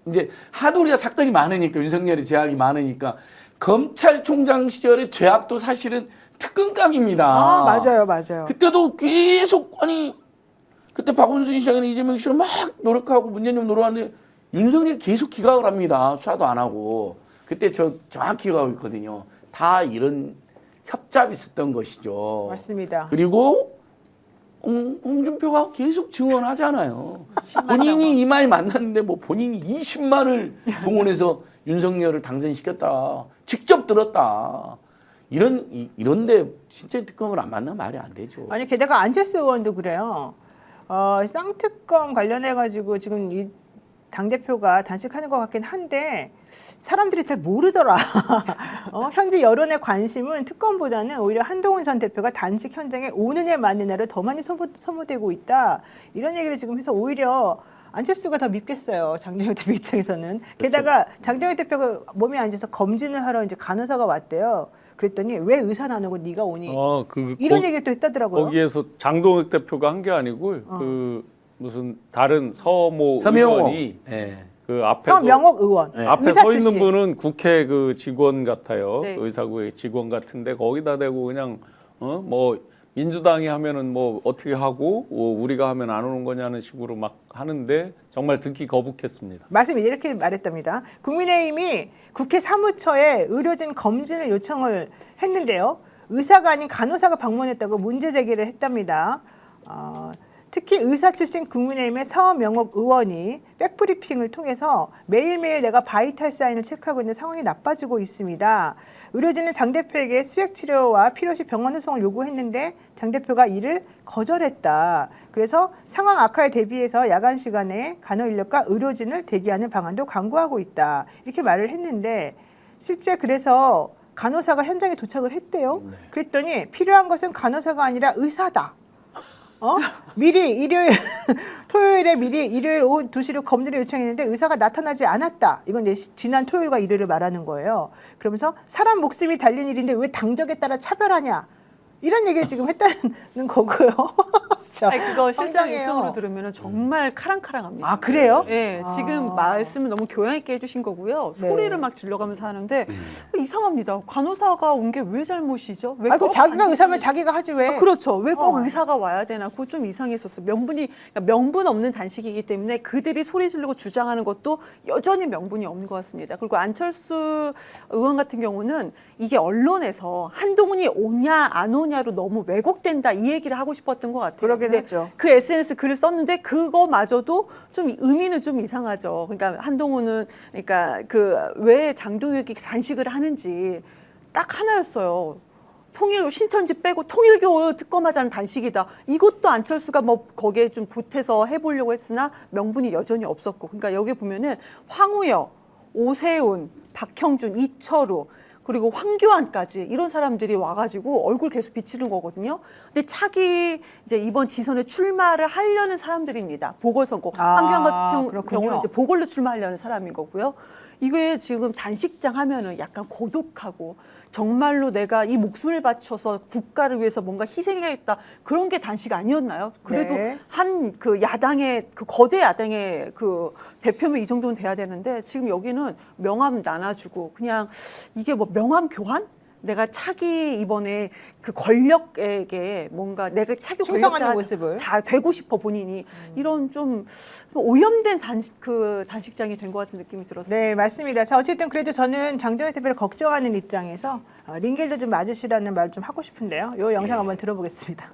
이제 하도 우리가 사건이 많으니까 윤석열이 제약이 많으니까 검찰총장 시절의 죄악도 사실은 특근감입니다. 맞아요. 그때도 계속 그때 박원순 시장이나 이재명 씨는 막 노력하고 문재인 노력하는데 윤석열이 계속 기각을 합니다. 수사도 안 하고. 그때 저 정확히 기각하고 있거든요. 다 이런 협잡이 있었던 것이죠. 맞습니다. 그리고 홍준표가 계속 증언하잖아요. 10만 본인이 이마에 만났는데 뭐 본인이 20만을 동원해서 윤석열을 당선시켰다. 직접 들었다. 이런데 진짜 특검을 안 만나면 말이 안 되죠. 아니 게다가 안철수 의원도 그래요. 쌍특검 관련해 가지고 지금 이 당대표가 단식하는 것 같긴 한데 사람들이 잘 모르더라. 현재 여론의 관심은 특검보다는 오히려 한동훈 전 대표가 단식 현장에 오느냐 마느냐를 더 많이 소모되고 있다. 이런 얘기를 지금 해서 오히려 안철수가 더 믿겠어요. 장동혁 대표 입장에서는. 게다가 장동혁 대표가 몸에 앉아서 검진을 하러 이제 간호사가 왔대요. 그랬더니 왜 의사는 안 오고 네가 오니? 이런 얘기를 또 했다더라고요. 거기에서 장동혁 대표가 한 게 아니고 그 무슨 다른 서모 서명호. 의원이 예. 그 앞에서 서명옥 의원. 네. 앞에 의사 서 있는 출신. 분은 국회 그 직원 같아요. 네. 의사국의 직원 같은데 거기다 대고 그냥 뭐 민주당이 하면은 뭐 어떻게 하고 우리가 하면 안 오는 거냐는 식으로 막 하는데 정말 듣기 거북했습니다. 말씀이 이렇게 말했답니다. 국민의힘이 국회 사무처에 의료진 검진을 요청을 했는데요. 의사가 아닌 간호사가 방문했다고 문제 제기를 했답니다. 특히 의사 출신 국민의힘의 서명옥 의원이 백브리핑을 통해서 매일매일 내가 바이탈 사인을 체크하고 있는 상황이 나빠지고 있습니다. 의료진은 장 대표에게 수액 치료와 필요시 병원 후송을 요구했는데 장 대표가 이를 거절했다. 그래서 상황 악화에 대비해서 야간 시간에 간호 인력과 의료진을 대기하는 방안도 강구하고 있다. 이렇게 말을 했는데 실제 그래서 간호사가 현장에 도착을 했대요. 그랬더니 필요한 것은 간호사가 아니라 의사다. 미리 일요일, 토요일에 미리 일요일 오후 2시로 검진을 요청했는데 의사가 나타나지 않았다. 이건 이제 지난 토요일과 일요일을 말하는 거예요. 그러면서 사람 목숨이 달린 일인데 왜 당적에 따라 차별하냐. 이런 얘기를 지금 했다는 거고요. 자, 아니, 그거 실장 황당해요. 입성으로 들으면 정말 카랑카랑합니다. 아, 그래요? 네, 아. 지금 말씀을 너무 교양 있게 해주신 거고요. 네. 소리를 막 질러가면서 하는데 이상합니다. 간호사가 온 게 왜 잘못이죠? 왜 아이고 꼭 자기가 간호사가- 의사면 자기가 하지 왜? 그렇죠. 왜 꼭 의사가 와야 되나? 그거 좀 이상했었어요. 그러니까 명분 없는 단식이기 때문에 그들이 소리 지르고 주장하는 것도 여전히 명분이 없는 것 같습니다. 그리고 안철수 의원 같은 경우는 이게 언론에서 한동훈이 오냐 안 오냐로 너무 왜곡된다 이 얘기를 하고 싶었던 것 같아요. 그러긴 근데 했죠. 그 SNS 글을 썼는데 그거마저도 좀 의미는 좀 이상하죠. 그러니까 한동훈은 그러니까 그 왜 장동혁이 단식을 하는지 딱 하나였어요. 통일 신천지 빼고 통일교 특검하자는 단식이다. 이것도 안철수가 뭐 거기에 좀 보태서 해보려고 했으나 명분이 여전히 없었고. 그러니까 여기 보면은 황우여, 오세훈, 박형준, 이철우 그리고 황교안까지 이런 사람들이 와가지고 얼굴 계속 비치는 거거든요. 근데 차기 이제 이번 지선에 출마를 하려는 사람들입니다. 보궐선거. 황교안 같은 그렇군요. 경우는 이제 보궐로 출마하려는 사람인 거고요. 이게 지금 단식장 하면은 약간 고독하고 정말로 내가 이 목숨을 바쳐서 국가를 위해서 뭔가 희생해야겠다 그런 게 단식 아니었나요? 그래도 네. 한 그 야당의 그 거대 야당의 그 대표면 이 정도는 돼야 되는데 지금 여기는 명함 나눠주고 그냥 이게 뭐 명함 교환? 내가 차기 이번에 그 권력에게 뭔가 내가 차기 충성하는 권력자 모습을. 잘 되고 싶어 본인이 이런 좀 오염된 단식장이 된 것 같은 느낌이 들었어요. 네, 맞습니다. 자, 어쨌든 그래도 저는 장동혁 대표를 걱정하는 입장에서 링겔도 좀 맞으시라는 말을 좀 하고 싶은데요. 이 영상 한번 들어보겠습니다.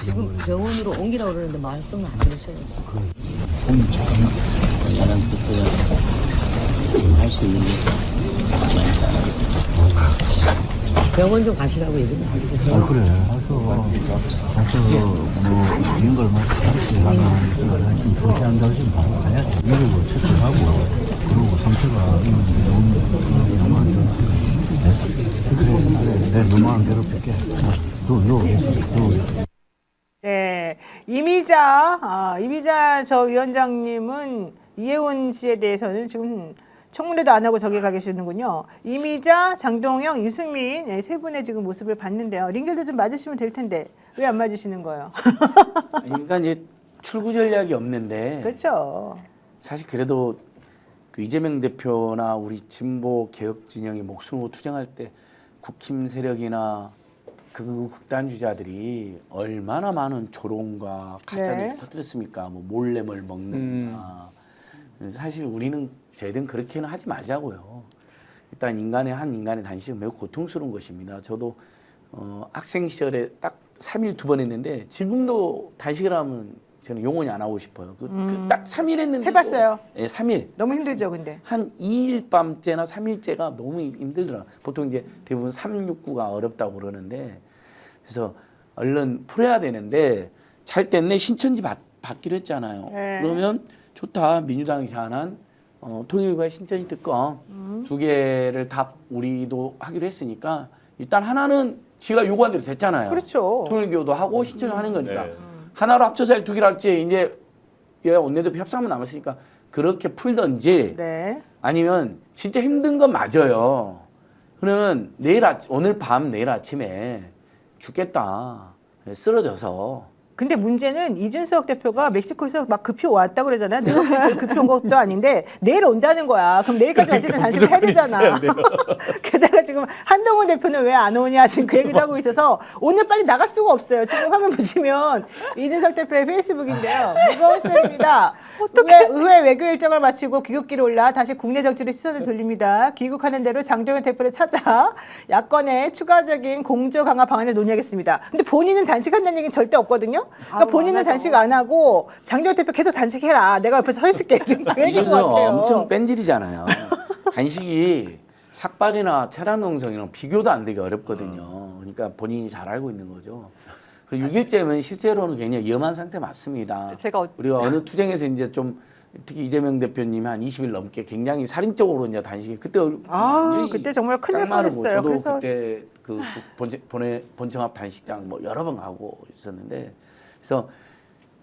지금 병원으로 옮기라고 그러는데 말씀을 안 들으셔요. 병원 좀 가시라고 얘기는 하거든요. 아, 그래. 가서 뭐 있는 걸 할수 있는 좀 조치한다고 좀 바로 가야 돼. 이러고 체크하고 그러고 상태가 너무 안 좋아. 그래, 내가 너무 안 괴롭힐게. 너 계속. 네, 이미자 저 위원장님은 이혜원 씨에 대해서는 지금 청문회도 안 하고 저기 가 계시는군요. 이미자, 장동영, 유승민 세 분의 지금 모습을 봤는데요. 링겔도 좀 맞으시면 될 텐데 왜 안 맞으시는 거예요? 그러니까 이제 출구 전략이 없는데 그렇죠. 사실 그래도 그 이재명 대표나 우리 진보 개혁 진영이 목숨으로 투쟁할 때 국힘 세력이나 그 극단주의자들이 얼마나 많은 조롱과 가짜뉴스 네. 터뜨렸습니까? 뭐 몰래 뭘 먹는다. 사실 우리는 저희들은 그렇게는 하지 말자고요. 일단 한 인간의 단식은 매우 고통스러운 것입니다. 저도 학생 시절에 딱 3일 2번 했는데 지금도 단식을 하면 저는 영원히 안 하고 싶어요. 딱 3일 했는데 해봤어요? 네, 3일. 너무 힘들죠, 근데. 한 2일 밤째나 3일째가 너무 힘들더라. 보통 이제 대부분 369가 어렵다고 그러는데 그래서 얼른 풀어야 되는데 잘 때는 신천지 받기로 했잖아요. 네. 그러면 좋다. 민주당이 제안한 통일과 신천지 특검 2개를 다 우리도 하기로 했으니까 일단 하나는 지가 요구한 대로 됐잖아요. 그렇죠. 통일교도 하고 신천지 하는 거니까. 네. 하나로 합쳐서 2개를 할지 이제 원내대표 협상만 남았으니까 그렇게 풀던지 네. 아니면 진짜 힘든 건 맞아요. 그러면 오늘 밤 내일 아침에 죽겠다. 쓰러져서. 근데 문제는 이준석 대표가 멕시코에서 막 급히 왔다 그러잖아요. 내가 급히 온 것도 아닌데 내일 온다는 거야. 그럼 내일까지 어쨌든 단식을 해야 되잖아. 게다가 지금 한동훈 대표는 왜 안 오냐 지금 그 얘기도 하고 있어서 오늘 빨리 나갈 수가 없어요. 지금 화면 보시면 이준석 대표의 페이스북인데요. 무거운 썰입니다. 의회 외교 일정을 마치고 귀국길에 올라 다시 국내 정치로 시선을 돌립니다. 귀국하는 대로 장동현 대표를 찾아 야권의 추가적인 공조 강화 방안을 논의하겠습니다. 근데 본인은 단식한다는 얘기는 절대 없거든요. 그러니까 본인은 단식 안 하고 장동현 대표 계속 단식해라. 내가 옆에서 서 있을게. 지금 그 얘기인 것 이준석 같아요. 엄청 뺀질이잖아요. 단식이 삭발이나 체란농성이랑 비교도 안 되게 어렵거든요. 그러니까 본인이 잘 알고 있는 거죠. 그리고 6일째면 실제로는 굉장히 위험한 상태 맞습니다. 제가 우리가 어느 투쟁에서 이제 좀 특히 이재명 대표님이 한 20일 넘게 굉장히 살인적으로 이제 단식이 그때 그때 정말 큰일 딱 마르고 뻔했어요. 저도 그래서 그때 그 본청 앞 단식장 뭐 여러 번 가고 있었는데 그래서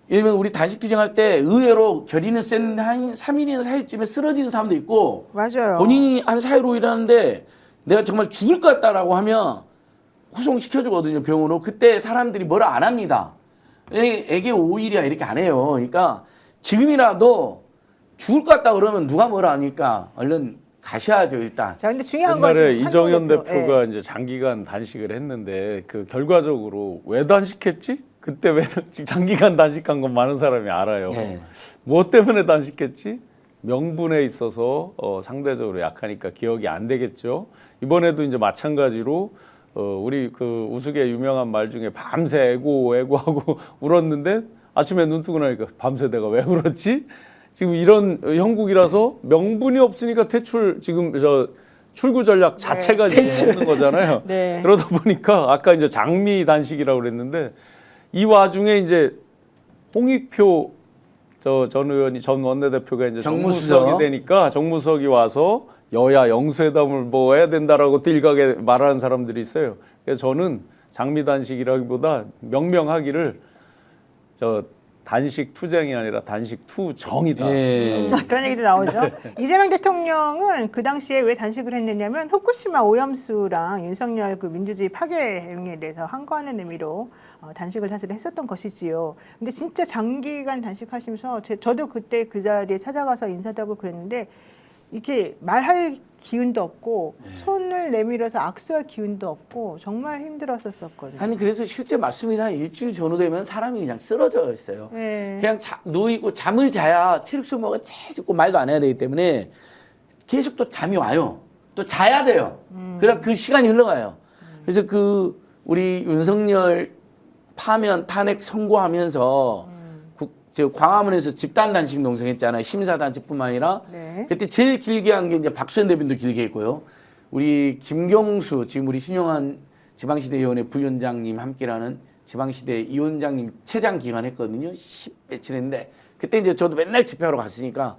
일명 우리 단식 투쟁할 때 의외로 결의는 셌는데 한 3일이나 4일쯤에 쓰러지는 사람도 있고 맞아요. 본인이 한 4일 5일 하는데 내가 정말 죽을 것 같다라고 하면 후송시켜주거든요 병원으로. 그때 사람들이 뭐라 안 합니다. 애게 5일이야 이렇게 안 해요. 그러니까 지금이라도 죽을 것 같다 그러면 누가 뭐라 하니까 얼른 가셔야죠 일단. 자, 근데 중요한 것은 옛날에 이정현 한동훈 대표. 대표가 이제 장기간 단식을 했는데 그 결과적으로 왜 단식했지? 그때 왜 장기간 단식한 건 많은 사람이 알아요. 네. 무엇 때문에 단식했지? 명분에 있어서 상대적으로 약하니까 기억이 안 되겠죠. 이번에도 이제 마찬가지로 우리 그 우스개 유명한 말 중에 밤새 애고하고 울었는데 아침에 눈 뜨고 나니까 밤새 내가 왜 울었지? 지금 이런 형국이라서 명분이 없으니까 지금 출구 전략 자체가 지금 없는 거잖아요. 네. 그러다 보니까 아까 이제 장미 단식이라고 그랬는데 이 와중에 이제 홍익표 전 원내대표가 이제 정무수석이 되니까 정무수석이 와서 여야 영수회담을 뭐 해야 된다라고 딜각에 말하는 사람들이 있어요. 그래서 저는 장미 단식이라기보다 명명하기를 단식 투쟁이 아니라 단식 투정이다. 예. 그런 얘기도 나오죠. 이재명 대통령은 그 당시에 왜 단식을 했느냐면 후쿠시마 오염수랑 윤석열 그 민주주의 파괴 행위에 대해서 항거하는 의미로 단식을 사실 했었던 것이지요. 근데 진짜 장기간 단식하시면서 저도 그때 그 자리에 찾아가서 인사도 하고 그랬는데 이렇게 말할 기운도 없고 손을 내밀어서 악수할 기운도 없고 정말 힘들었었거든요. 아니 그래서 실제 맞습니다. 일주일 전후 되면 사람이 그냥 쓰러져 있어요. 네. 그냥 누이고 잠을 자야 체력 소모가 제일 적고 말도 안 해야 되기 때문에 계속 또 잠이 와요. 또 자야 돼요. 그럼 그 시간이 흘러가요. 그래서 그 우리 윤석열 파면 탄핵 선고하면서 광화문에서 집단 단식 농성했잖아요. 심사 단식뿐만 아니라 네. 그때 제일 길게 한 게 이제 박수현 대변도 길게 했고요. 우리 김경수 지금 우리 신용한 지방시대위원회 부위원장님 함께라는 지방시대 이 원장님 최장 기간 했거든요. 10며칠 했는데 그때 이제 저도 맨날 집회하러 갔으니까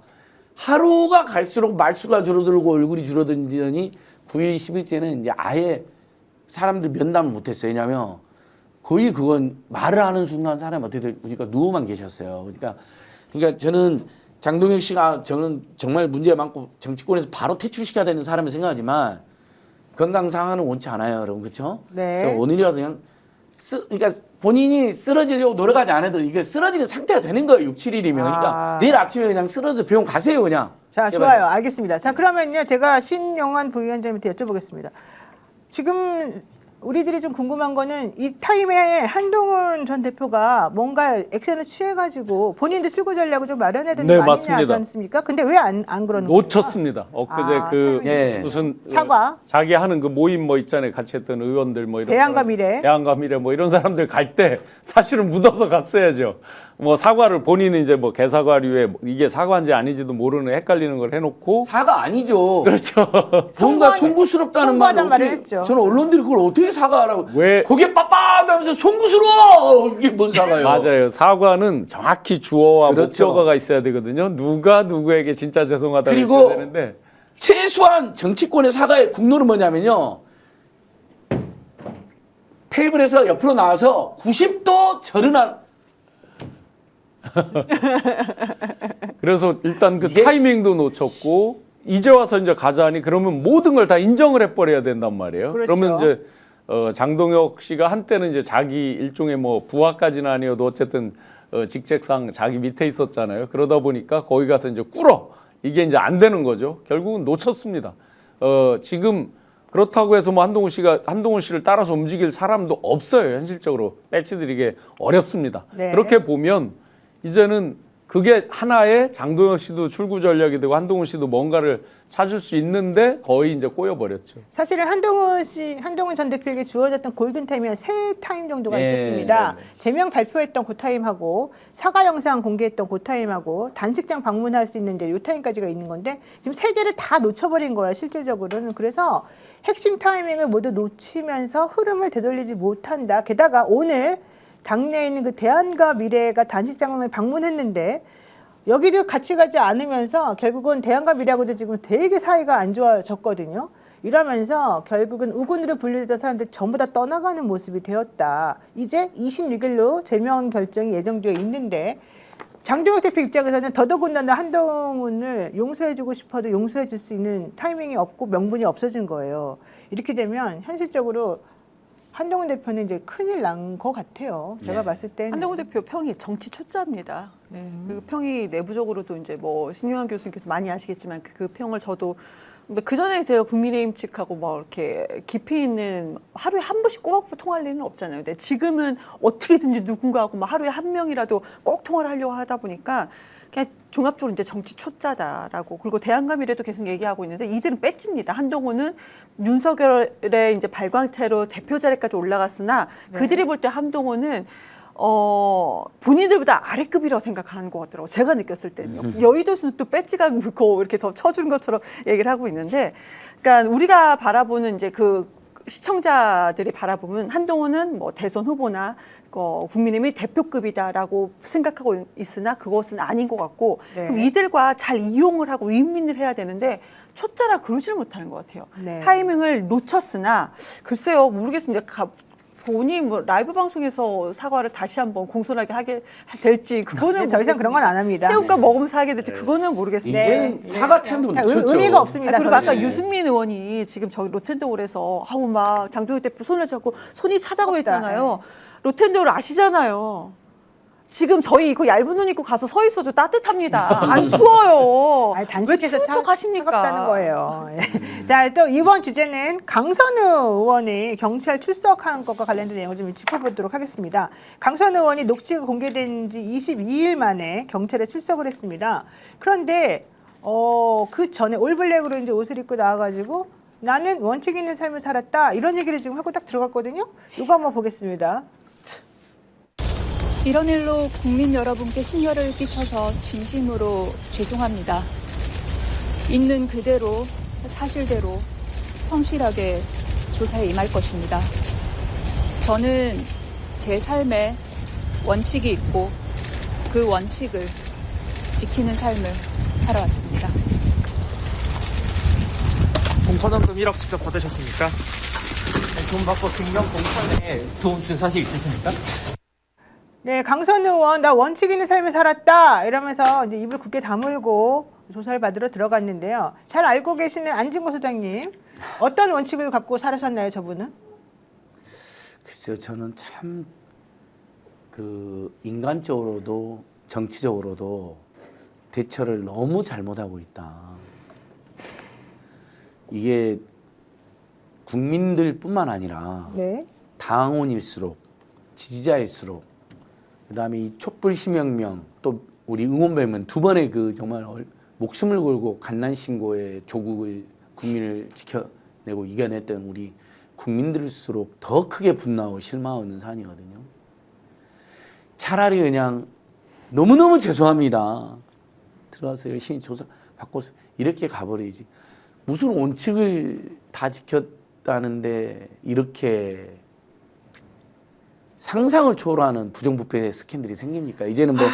하루가 갈수록 말수가 줄어들고 얼굴이 줄어들더니 9일 10일째는 이제 아예 사람들 면담을 못했어요. 왜냐하면 거의 그건 말을 하는 순간 사람이 어떻게 보니까 누워만 계셨어요. 그러니까 저는 장동혁 씨가 저는 정말 문제가 많고 정치권에서 바로 퇴출시켜야 되는 사람을 생각하지만 건강 상황은 원치 않아요, 여러분. 그렇죠? 네. 그래서 오늘이라도 그냥 그러니까 본인이 쓰러지려고 노력하지 않아도 이게 쓰러지는 상태가 되는 거예요. 6, 7일이면. 그러니까 내일 아침에 그냥 쓰러져 병원 가세요, 그냥. 자, 제발. 좋아요. 알겠습니다. 자, 그러면요. 제가 신용환 부위원장님한테 여쭤보겠습니다. 지금 우리들이 좀 궁금한 거는 이 타임에 한동훈 전 대표가 뭔가 액션을 취해가지고 본인도 출구 전략을 좀 마련해야 되는 네, 거 아니냐 맞습니다. 하지 않습니까? 근데 왜 안 그러는 거예요? 놓쳤습니다. 엊그제 아, 그 예. 무슨 사과. 자기 하는 그 모임 뭐 있잖아요. 같이 했던 의원들 뭐 이런 대안과 사람, 미래. 대안과 미래 뭐 이런 사람들 갈 때 사실은 묻어서 갔어야죠. 뭐 사과를 본인은 이제 뭐 개사과류에 이게 사과인지 아닌지도 모르는 헷갈리는 걸 해놓고 사과 아니죠. 그렇죠. 뭔가 송구스럽다는 말을 송구하단 말을 어떻게 했죠. 저는 언론들이 그걸 어떻게 사과하라고 왜- 고개 빳빳하면서 송구스러워 이게 뭔 사과예요? 맞아요. 사과는 정확히 주어와 그렇죠. 목적어가 있어야 되거든요. 누가 누구에게 진짜 죄송하다고 그리고 했어야 되는데 최소한 정치권의 사과의 국론은 뭐냐면요. 테이블에서 옆으로 나와서 90도 절은한 그래서 일단 그 이게- 타이밍도 놓쳤고 이제 와서 이제 가자니 그러면 모든 걸 다 인정을 해버려야 된단 말이에요. 그렇죠. 그러면 이제 장동혁 씨가 한때는 이제 자기 일종의 뭐 부하까지는 아니어도 어쨌든 직책상 자기 밑에 있었잖아요. 그러다 보니까 거기 가서 이제 꿇어 이게 이제 안 되는 거죠. 결국은 놓쳤습니다. 지금 그렇다고 해서 뭐 한동훈 씨를 따라서 움직일 사람도 없어요. 현실적으로 배치드리기 어렵습니다. 네. 그렇게 보면 이제는 그게 하나의 장동혁 씨도 출구 전략이 되고 한동훈 씨도 뭔가를 찾을 수 있는데 거의 이제 꼬여버렸죠. 사실은 한동훈 전 대표에게 주어졌던 골든타임이 한 3타임 정도가 네. 있었습니다. 제명 발표했던 그 타임하고 사과 영상 공개했던 그 타임하고 단식장 방문할 수 있는 이제 요 타임까지가 있는 건데 지금 3개를 다 놓쳐버린 거예요. 실질적으로는. 그래서 핵심 타이밍을 모두 놓치면서 흐름을 되돌리지 못한다. 게다가 오늘 당내에 있는 그 대안과 미래가 단식장을 방문했는데 여기도 같이 가지 않으면서 결국은 대안과 미래하고도 지금 되게 사이가 안 좋아졌거든요. 이러면서 결국은 우군으로 분류됐던 사람들 전부 다 떠나가는 모습이 되었다. 이제 26일로 제명 결정이 예정되어 있는데 장동혁 대표 입장에서는 더더군다나 한동훈을 용서해주고 싶어도 용서해줄 수 있는 타이밍이 없고 명분이 없어진 거예요. 이렇게 되면 현실적으로 한동훈 대표는 이제 큰일 난 것 같아요. 제가 봤을 때는. 한동훈 대표 평이 정치 초짜입니다. 그 평이 내부적으로도 이제 뭐 신유한 교수님께서 많이 아시겠지만 그 평을 저도 그 전에 제가 국민의힘 측하고 뭐 이렇게 깊이 있는 하루에 한 번씩 꼭 통할 일은 없잖아요. 근데 지금은 어떻게든지 누군가하고 뭐 하루에 한 명이라도 꼭 통화를 하려고 하다 보니까 그냥 종합적으로 이제 정치 초짜다라고 그리고 대안과 미래도 계속 얘기하고 있는데 이들은 배지입니다. 한동훈은 윤석열의 이제 발광체로 대표 자리까지 올라갔으나 그들이 볼 때 한동훈은 본인들보다 아래급이라고 생각하는 것 같더라고요. 제가 느꼈을 때는요. 여의도에서는 또 배지가 묻고 이렇게 더 쳐주는 것처럼 얘기를 하고 있는데, 그러니까 우리가 바라보는 이제 그 시청자들이 바라보면 한동훈은 뭐 대선 후보나 국민의힘이 대표급이다라고 생각하고 있으나 그것은 아닌 것 같고 네. 그럼 이들과 잘 이용을 하고 윈윈을 해야 되는데 초짜라 그러지를 못하는 것 같아요. 네. 타이밍을 놓쳤으나 글쎄요 모르겠습니다. 본인이 뭐 라이브 방송에서 사과를 다시 한번 공손하게 하게 될지 그거는 더 이상 그런 건 안 합니다. 새우깡 먹으면서 하게 될지 그거는 모르겠습니다. 이제는 사과 타임도 그냥 놓쳤죠. 의미가 없습니다. 그리고 더 아까 이상. 유승민 의원이 지금 저기 로텐더홀에서 아우 막 장동혁 대표 손을 잡고 손이 차다고 없다. 했잖아요. 로텐더홀 아시잖아요. 지금 저희 이거 얇은 옷 입고 가서 서 있어도 따뜻합니다. 안 추워요. 아니, 왜 단식해서 추운 척 하십니까? 차갑다는 거예요. 예. 자, 또 이번 주제는 강선우 의원이 경찰 출석한 것과 관련된 내용을 좀 짚어보도록 하겠습니다. 강선우 의원이 녹취가 공개된 지 22일 만에 경찰에 출석을 했습니다. 그런데 그 전에 올블랙으로 이제 옷을 입고 나와가지고 나는 원칙 있는 삶을 살았다 이런 얘기를 지금 하고 딱 들어갔거든요. 이거 한번 보겠습니다. 이런 일로 국민 여러분께 심려를 끼쳐서 진심으로 죄송합니다. 있는 그대로 사실대로 성실하게 조사에 임할 것입니다. 저는 제 삶에 원칙이 있고 그 원칙을 지키는 삶을 살아왔습니다. 공천원금 1억 직접 받으셨습니까? 돈 받고 금융 공천에 도움 준 사실 있으십니까? 네, 강선우 의원, 나 원칙 있는 삶을 살았다 이러면서 이제 입을 굳게 다물고 조사를 받으러 들어갔는데요. 잘 알고 계시는 안진거 소장님, 어떤 원칙을 갖고 살으셨나요, 저분은? 글쎄요, 저는 참 그 인간적으로도 정치적으로도 대처를 너무 잘못하고 있다. 이게 국민들뿐만 아니라 네. 당원일수록 지지자일수록 그다음에 이 촛불 시명명 또 우리 응원배면 두 번의 그 정말 목숨을 걸고 갓난 신고의 조국을 국민을 지켜내고 이겨냈던 우리 국민들일수록 더 크게 분노하고 실망하는 사안이거든요. 차라리 그냥 너무너무 죄송합니다. 들어가서 열심히 조사 받고 이렇게 가버리지. 무슨 원칙을 다 지켰다는데 이렇게 상상을 초월하는 부정부패 스캔들이 생깁니까? 이제는 뭐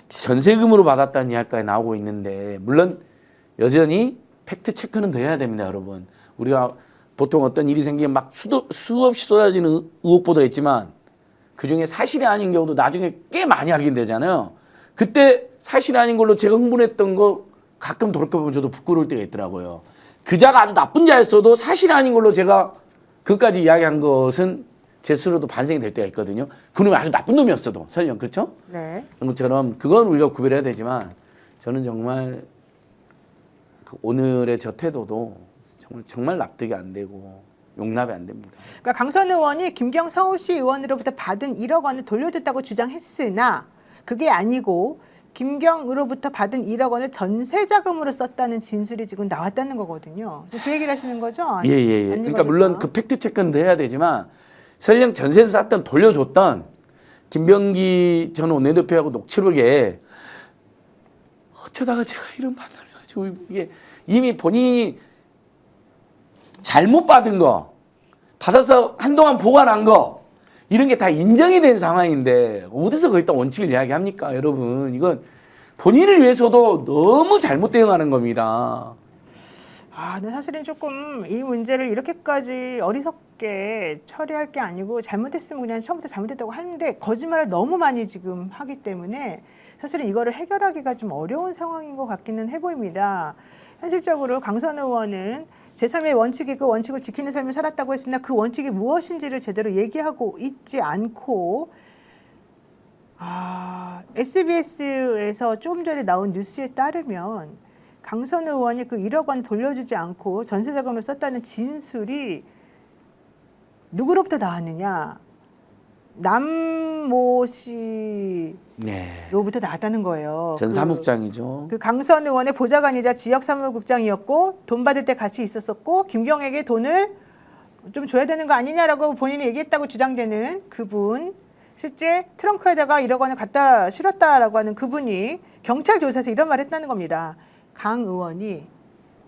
전세금으로 받았다는 이야기까지 나오고 있는데 물론 여전히 팩트 체크는 더 해야 됩니다, 여러분. 우리가 보통 어떤 일이 생기면 막 수없이 쏟아지는 의혹 보도가 있지만 그중에 사실이 아닌 경우도 나중에 꽤 많이 확인되잖아요. 그때 사실이 아닌 걸로 제가 흥분했던 거 가끔 돌이켜보면 저도 부끄러울 때가 있더라고요. 그 자가 아주 나쁜 자였어도 사실이 아닌 걸로 제가 그것까지 이야기한 것은 제 스스로도 반성이 될 때가 있거든요. 그놈이 아주 나쁜 놈이었어도 설령 그렇죠? 네. 그런 것처럼 그건 우리가 구별해야 되지만 저는 정말 그 오늘의 저 태도도 정말 납득이 안 되고 용납이 안 됩니다. 그러니까 강선 의원이 김경 서울시 의원으로부터 받은 1억 원을 돌려줬다고 주장했으나 그게 아니고 김경으로부터 받은 1억 원을 전세 자금으로 썼다는 진술이 지금 나왔다는 거거든요. 그 얘기를 하시는 거죠? 예. 그러니까 물론 그 팩트 체크는 해야 되지만 설령 전세를 샀던 돌려줬던 김병기 전 원내대표하고 녹취록에 어쩌다가 제가 이런 판단을 해가지고 이게 이미 본인이 잘못 받은 거 받아서 한동안 보관한 거 이런 게 다 인정이 된 상황인데 어디서 거기다 원칙을 이야기합니까, 여러분? 이건 본인을 위해서도 너무 잘못 대응하는 겁니다. 근데 사실은 조금 이 문제를 이렇게까지 어리석게 처리할 게 아니고 잘못했으면 그냥 처음부터 잘못했다고 하는데 거짓말을 너무 많이 지금 하기 때문에 사실은 이거를 해결하기가 좀 어려운 상황인 것 같기는 해 보입니다. 현실적으로 강선 의원은 제3의 원칙이 그 원칙을 지키는 삶을 살았다고 했으나 그 원칙이 무엇인지를 제대로 얘기하고 있지 않고 SBS에서 좀 전에 나온 뉴스에 따르면 강선 의원이 그 1억 원 돌려주지 않고 전세자금을 썼다는 진술이 누구로부터 나왔느냐? 남모 씨로부터 나왔다는 거예요. 전 사무국장이죠. 그 강선 의원의 보좌관이자 지역사무국장이었고 돈 받을 때 같이 있었었고 김경에게 돈을 좀 줘야 되는 거 아니냐라고 본인이 얘기했다고 주장되는 그분, 실제 트렁크에다가 1억 원을 갖다 실었다라고 하는 그분이 경찰 조사에서 이런 말을 했다는 겁니다. 강 의원이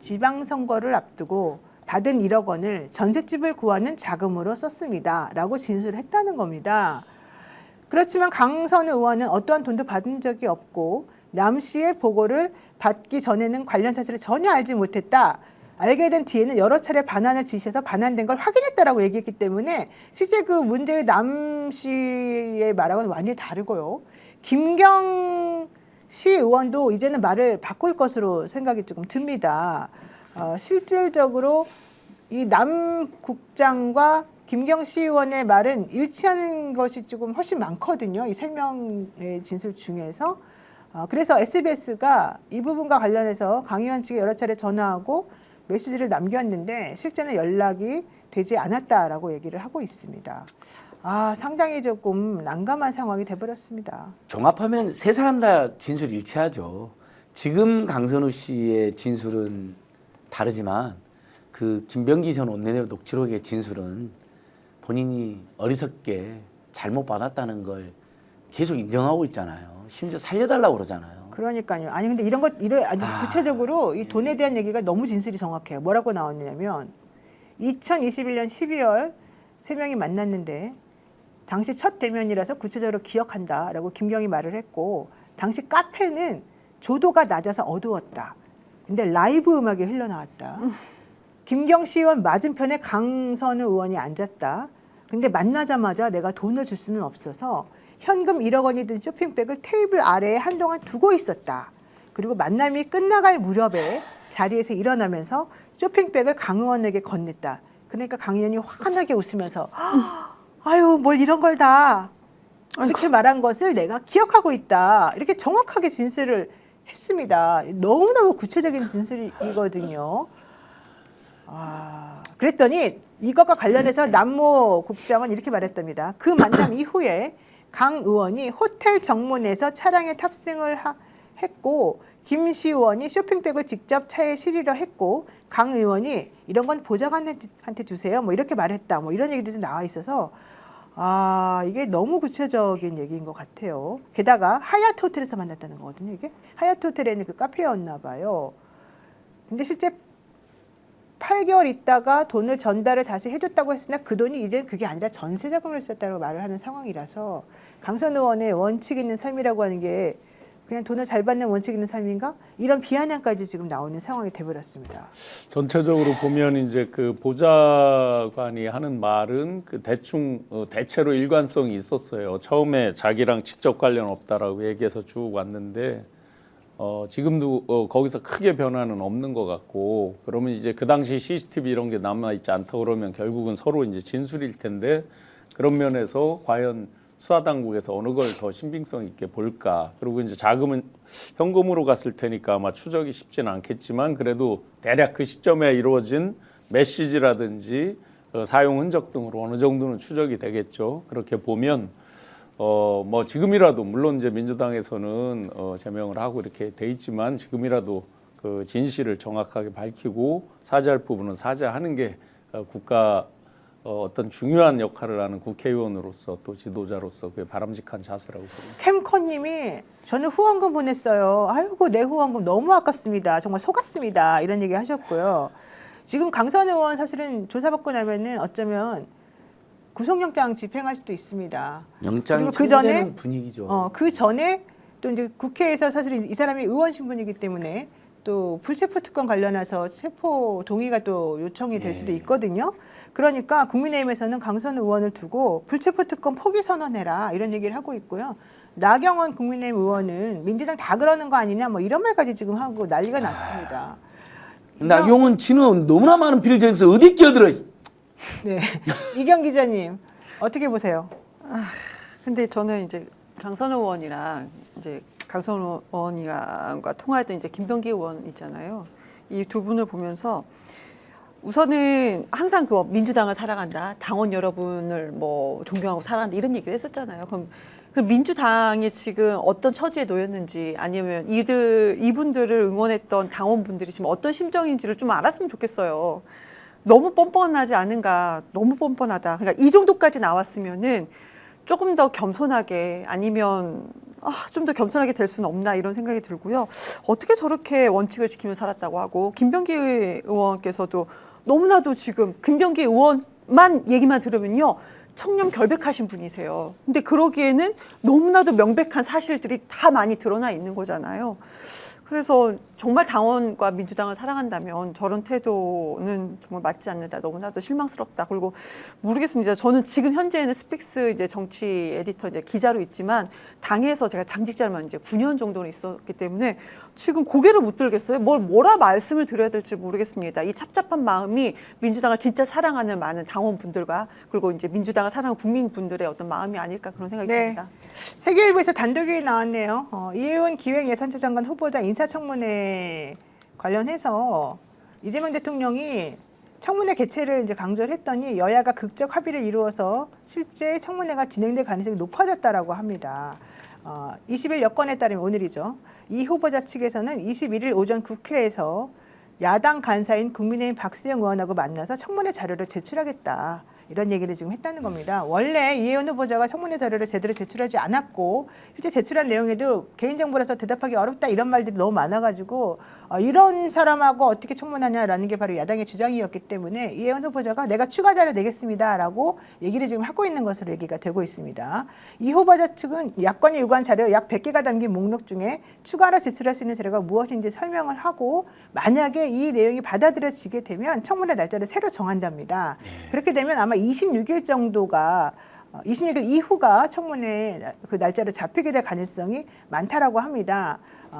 지방선거를 앞두고 받은 1억 원을 전셋집을 구하는 자금으로 썼습니다. 라고 진술을 했다는 겁니다. 그렇지만 강선 의원은 어떠한 돈도 받은 적이 없고 남 씨의 보고를 받기 전에는 관련 사실을 전혀 알지 못했다. 알게 된 뒤에는 여러 차례 반환을 지시해서 반환된 걸 확인했다라고 얘기했기 때문에 실제 그 문제의 남 씨의 말하고는 완전히 다르고요. 김경 시 의원도 이제는 말을 바꿀 것으로 생각이 조금 듭니다. 실질적으로 이 남 국장과 김경 시의원의 말은 일치하는 것이 조금 훨씬 많거든요. 이 세 명의 진술 중에서. 그래서 SBS가 이 부분과 관련해서 강 의원 측에 여러 차례 전화하고 메시지를 남겼는데 실제는 연락이 되지 않았다라고 얘기를 하고 있습니다. 상당히 조금 난감한 상황이 돼버렸습니다. 종합하면 세 사람 다 진술이 일치하죠. 지금 강선우 씨의 진술은 다르지만 그 김병기 전 원내대표 녹취록의 진술은 본인이 어리석게 잘못 받았다는 걸 계속 인정하고 있잖아요. 심지어 살려달라고 그러잖아요. 그러니까요. 아니 근데 이런 아주 구체적으로 이 돈에 대한 얘기가 너무 진술이 정확해요. 뭐라고 나왔냐면 2021년 12월 세 명이 만났는데 당시 첫 대면이라서 구체적으로 기억한다라고 김경이 말을 했고 당시 카페는 조도가 낮아서 어두웠다. 근데 라이브 음악이 흘러나왔다. 김경 시의원 맞은편에 강선우 의원이 앉았다. 근데 만나자마자 내가 돈을 줄 수는 없어서 현금 1억 원이 든 쇼핑백을 테이블 아래에 한동안 두고 있었다. 그리고 만남이 끝나갈 무렵에 자리에서 일어나면서 쇼핑백을 강 의원에게 건넸다. 그러니까 강 의원이 환하게 웃으면서 아유 뭘 이런 걸 다 그렇게 말한 것을 내가 기억하고 있다. 이렇게 정확하게 진술을 했습니다. 너무너무 구체적인 진술이거든요. 그랬더니 이것과 관련해서 남모 국장은 이렇게 말했답니다. 그 만남 이후에 강 의원이 호텔 정문에서 차량에 탑승을 했고 김 시 의원이 쇼핑백을 직접 차에 실으려 했고 강 의원이 이런 건 보좌관한테 주세요. 뭐 이렇게 말했다. 뭐 이런 얘기도 나와 있어서 이게 너무 구체적인 얘기인 것 같아요. 게다가 하얏트 호텔에서 만났다는 거거든요. 이게 하얏트 호텔에 있는 그 카페였나 봐요. 근데 실제 8개월 있다가 돈을 전달을 다시 해줬다고 했으나 그 돈이 이제 그게 아니라 전세 자금을 썼다고 말을 하는 상황이라서 강선 의원의 원칙 있는 삶이라고 하는 게 그냥 돈을 잘 받는 원칙 있는 삶인가? 이런 비아냥까지 지금 나오는 상황이 돼버렸습니다. 전체적으로 보면 이제 그 보좌관이 하는 말은 그 대체로 일관성이 있었어요. 처음에 자기랑 직접 관련 없다라고 얘기해서 쭉 왔는데 지금도 거기서 크게 변화는 없는 것 같고 그러면 이제 그 당시 CCTV 이런 게 남아 있지 않다 그러면 결국은 서로 이제 진술일 텐데 그런 면에서 과연 수사 당국에서 어느 걸 더 신빙성 있게 볼까? 그리고 이제 자금은 현금으로 갔을 테니까 아마 추적이 쉽지는 않겠지만 그래도 대략 그 시점에 이루어진 메시지라든지 사용 흔적 등으로 어느 정도는 추적이 되겠죠. 그렇게 보면 뭐 지금이라도 물론 이제 민주당에서는 제명을 하고 이렇게 돼 있지만 지금이라도 그 진실을 정확하게 밝히고 사죄할 부분은 사죄하는 게 국가 어떤 중요한 역할을 하는 국회의원으로서 또 지도자로서 그게 바람직한 자세라고 봅니다. 캠커님이 저는 후원금 보냈어요. 아이고 내 후원금 너무 아깝습니다. 정말 속았습니다. 이런 얘기 하셨고요. 지금 강선 의원 사실은 조사받고 나면은 어쩌면 구속영장 집행할 수도 있습니다. 영장이 그 전에 청구되는 분위기죠. 그 전에 또 이제 국회에서 사실 이 사람이 의원 신분이기 때문에 또 불체포 특권 관련해서 체포 동의가 또 요청이 될 수도 있거든요. 그러니까 국민의힘에서는 강선 의원을 두고 불체포 특권 포기 선언해라 이런 얘기를 하고 있고요. 나경원 국민의힘 의원은 민주당 다 그러는 거 아니냐 뭐 이런 말까지 지금 하고 난리가 났습니다. 나경원 씨는 너무나 많은 피를 저면서 어디 끼어들어. 네, 이경 기자님 어떻게 보세요? 근데 저는 이제 강선 의원이랑 이제 강선 의원이랑과 통화했던 이제 김병기 의원 있잖아요. 이 두 분을 보면서 우선은 항상 그 민주당을 사랑한다, 당원 여러분을 뭐 존경하고 사랑한다 이런 얘기를 했었잖아요. 그럼 그 민주당이 지금 어떤 처지에 놓였는지 아니면 이분들을 응원했던 당원분들이 지금 어떤 심정인지를 좀 알았으면 좋겠어요. 너무 뻔뻔하지 않은가? 너무 뻔뻔하다. 그러니까 이 정도까지 나왔으면은 조금 더 겸손하게 아니면 좀 더 겸손하게 될 수는 없나 이런 생각이 들고요. 어떻게 저렇게 원칙을 지키며 살았다고 하고 김병기 의원께서도 너무나도 지금 김병기 의원만 얘기만 들으면요. 청렴 결백하신 분이세요. 근데 그러기에는 너무나도 명백한 사실들이 다 많이 드러나 있는 거잖아요. 그래서 정말 당원과 민주당을 사랑한다면 저런 태도는 정말 맞지 않는다. 너무나도 실망스럽다. 그리고 모르겠습니다. 저는 지금 현재는 스픽스 이제 정치 에디터 이제 기자로 있지만 당에서 제가 당직자만 이제 9년 정도는 있었기 때문에 지금 고개를 못 들겠어요. 뭐라 말씀을 드려야 될지 모르겠습니다. 이 찹찹한 마음이 민주당을 진짜 사랑하는 많은 당원분들과 그리고 이제 민주당을 사랑하는 국민분들의 어떤 마음이 아닐까 그런 생각이 듭니다. 세계일보에서 단독이 나왔네요. 이혜원 기획예산처 장관 후보자 인사청문회 관련해서 이재명 대통령이 청문회 개최를 이제 강조를 했더니 여야가 극적 합의를 이루어서 실제 청문회가 진행될 가능성이 높아졌다라고 합니다. 20일 여건에 따르면 오늘이죠. 이 후보자 측에서는 21일 오전 국회에서 야당 간사인 국민의힘 박수영 의원하고 만나서 청문회 자료를 제출하겠다. 이런 얘기를 지금 했다는 겁니다. 원래 이혜원 후보자가 청문회 자료를 제대로 제출하지 않았고 실제 제출한 내용에도 개인정보라서 대답하기 어렵다 이런 말들이 너무 많아가지고 이런 사람하고 어떻게 청문하냐라는 게 바로 야당의 주장이었기 때문에 이혜원 후보자가 내가 추가 자료 내겠습니다라고 얘기를 지금 하고 있는 것으로 얘기가 되고 있습니다. 이 후보자 측은 야권이 요구한 자료 약 100개가 담긴 목록 중에 추가로 제출할 수 있는 자료가 무엇인지 설명을 하고 만약에 이 내용이 받아들여지게 되면 청문회 날짜를 새로 정한답니다. 그렇게 되면 아마 26일 정도가 26일 이후가 청문회 그 날짜로 잡히게 될 가능성이 많다라고 합니다.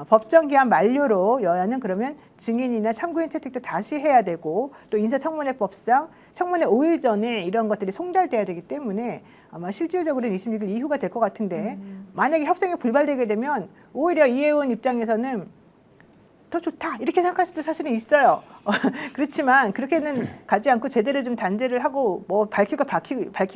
법정 기한 만료로 여야는 그러면 증인이나 참고인 채택도 다시 해야 되고 또 인사청문회법상 청문회 5일 전에 이런 것들이 송달돼야 되기 때문에 아마 실질적으로는 26일 이후가 될 것 같은데 만약에 협상이 불발되게 되면 오히려 이혜원 입장에서는 더 좋다 이렇게 생각할 수도 사실은 있어요. 그렇지만 그렇게는 가지 않고 제대로 좀 단죄를 하고 뭐 밝히고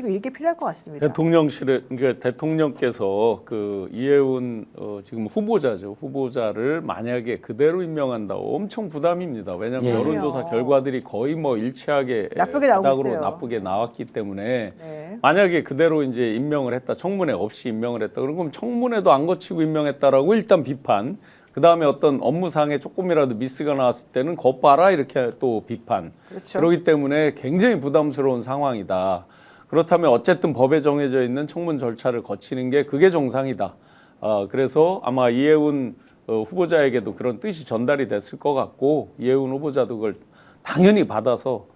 이렇게 필요할 것 같습니다. 그러니까 대통령께서 그 이해운 지금 후보자를 만약에 그대로 임명한다 엄청 부담입니다. 왜냐하면 예. 여론조사 결과들이 거의 뭐 일치하게 나쁘게 나오고 바닥으로 있어요. 나쁘게 나왔기 때문에 네. 만약에 그대로 이제 임명을 했다, 청문회 없이 임명을 했다, 그럼 청문회도 안 거치고 임명했다라고 일단 비판. 그 다음에 어떤 업무상에 조금이라도 미스가 나왔을 때는 거 봐라 이렇게 또 비판. 그렇죠. 그렇기 때문에 굉장히 부담스러운 상황이다. 그렇다면 어쨌든 법에 정해져 있는 청문 절차를 거치는 게 그게 정상이다. 그래서 아마 이해운 후보자에게도 그런 뜻이 전달이 됐을 것 같고 이해운 후보자도 그걸 당연히 받아서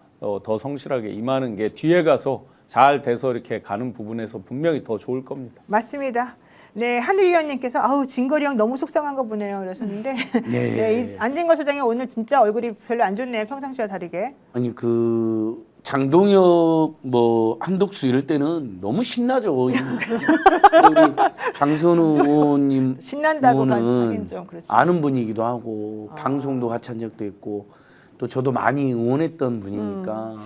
더 성실하게 임하는 게 뒤에 가서 잘 돼서 이렇게 가는 부분에서 분명히 더 좋을 겁니다. 맞습니다. 네, 한의위원님께서 아우 진거리 형 너무 속상한 거 보네요. 그러셨는데 네, 이 안진걸 소장이 오늘 진짜 얼굴이 별로 안 좋네요. 평상시와 다르게. 아니 그 장동혁 뭐 한독수 이럴 때는 너무 신나죠. 우리 강선우 의원님 신난다고 의원은 하긴 좀 그렇지. 아는 분이기도 하고 방송도 같이 한 적도 있고 또 저도 많이 응원했던 분이니까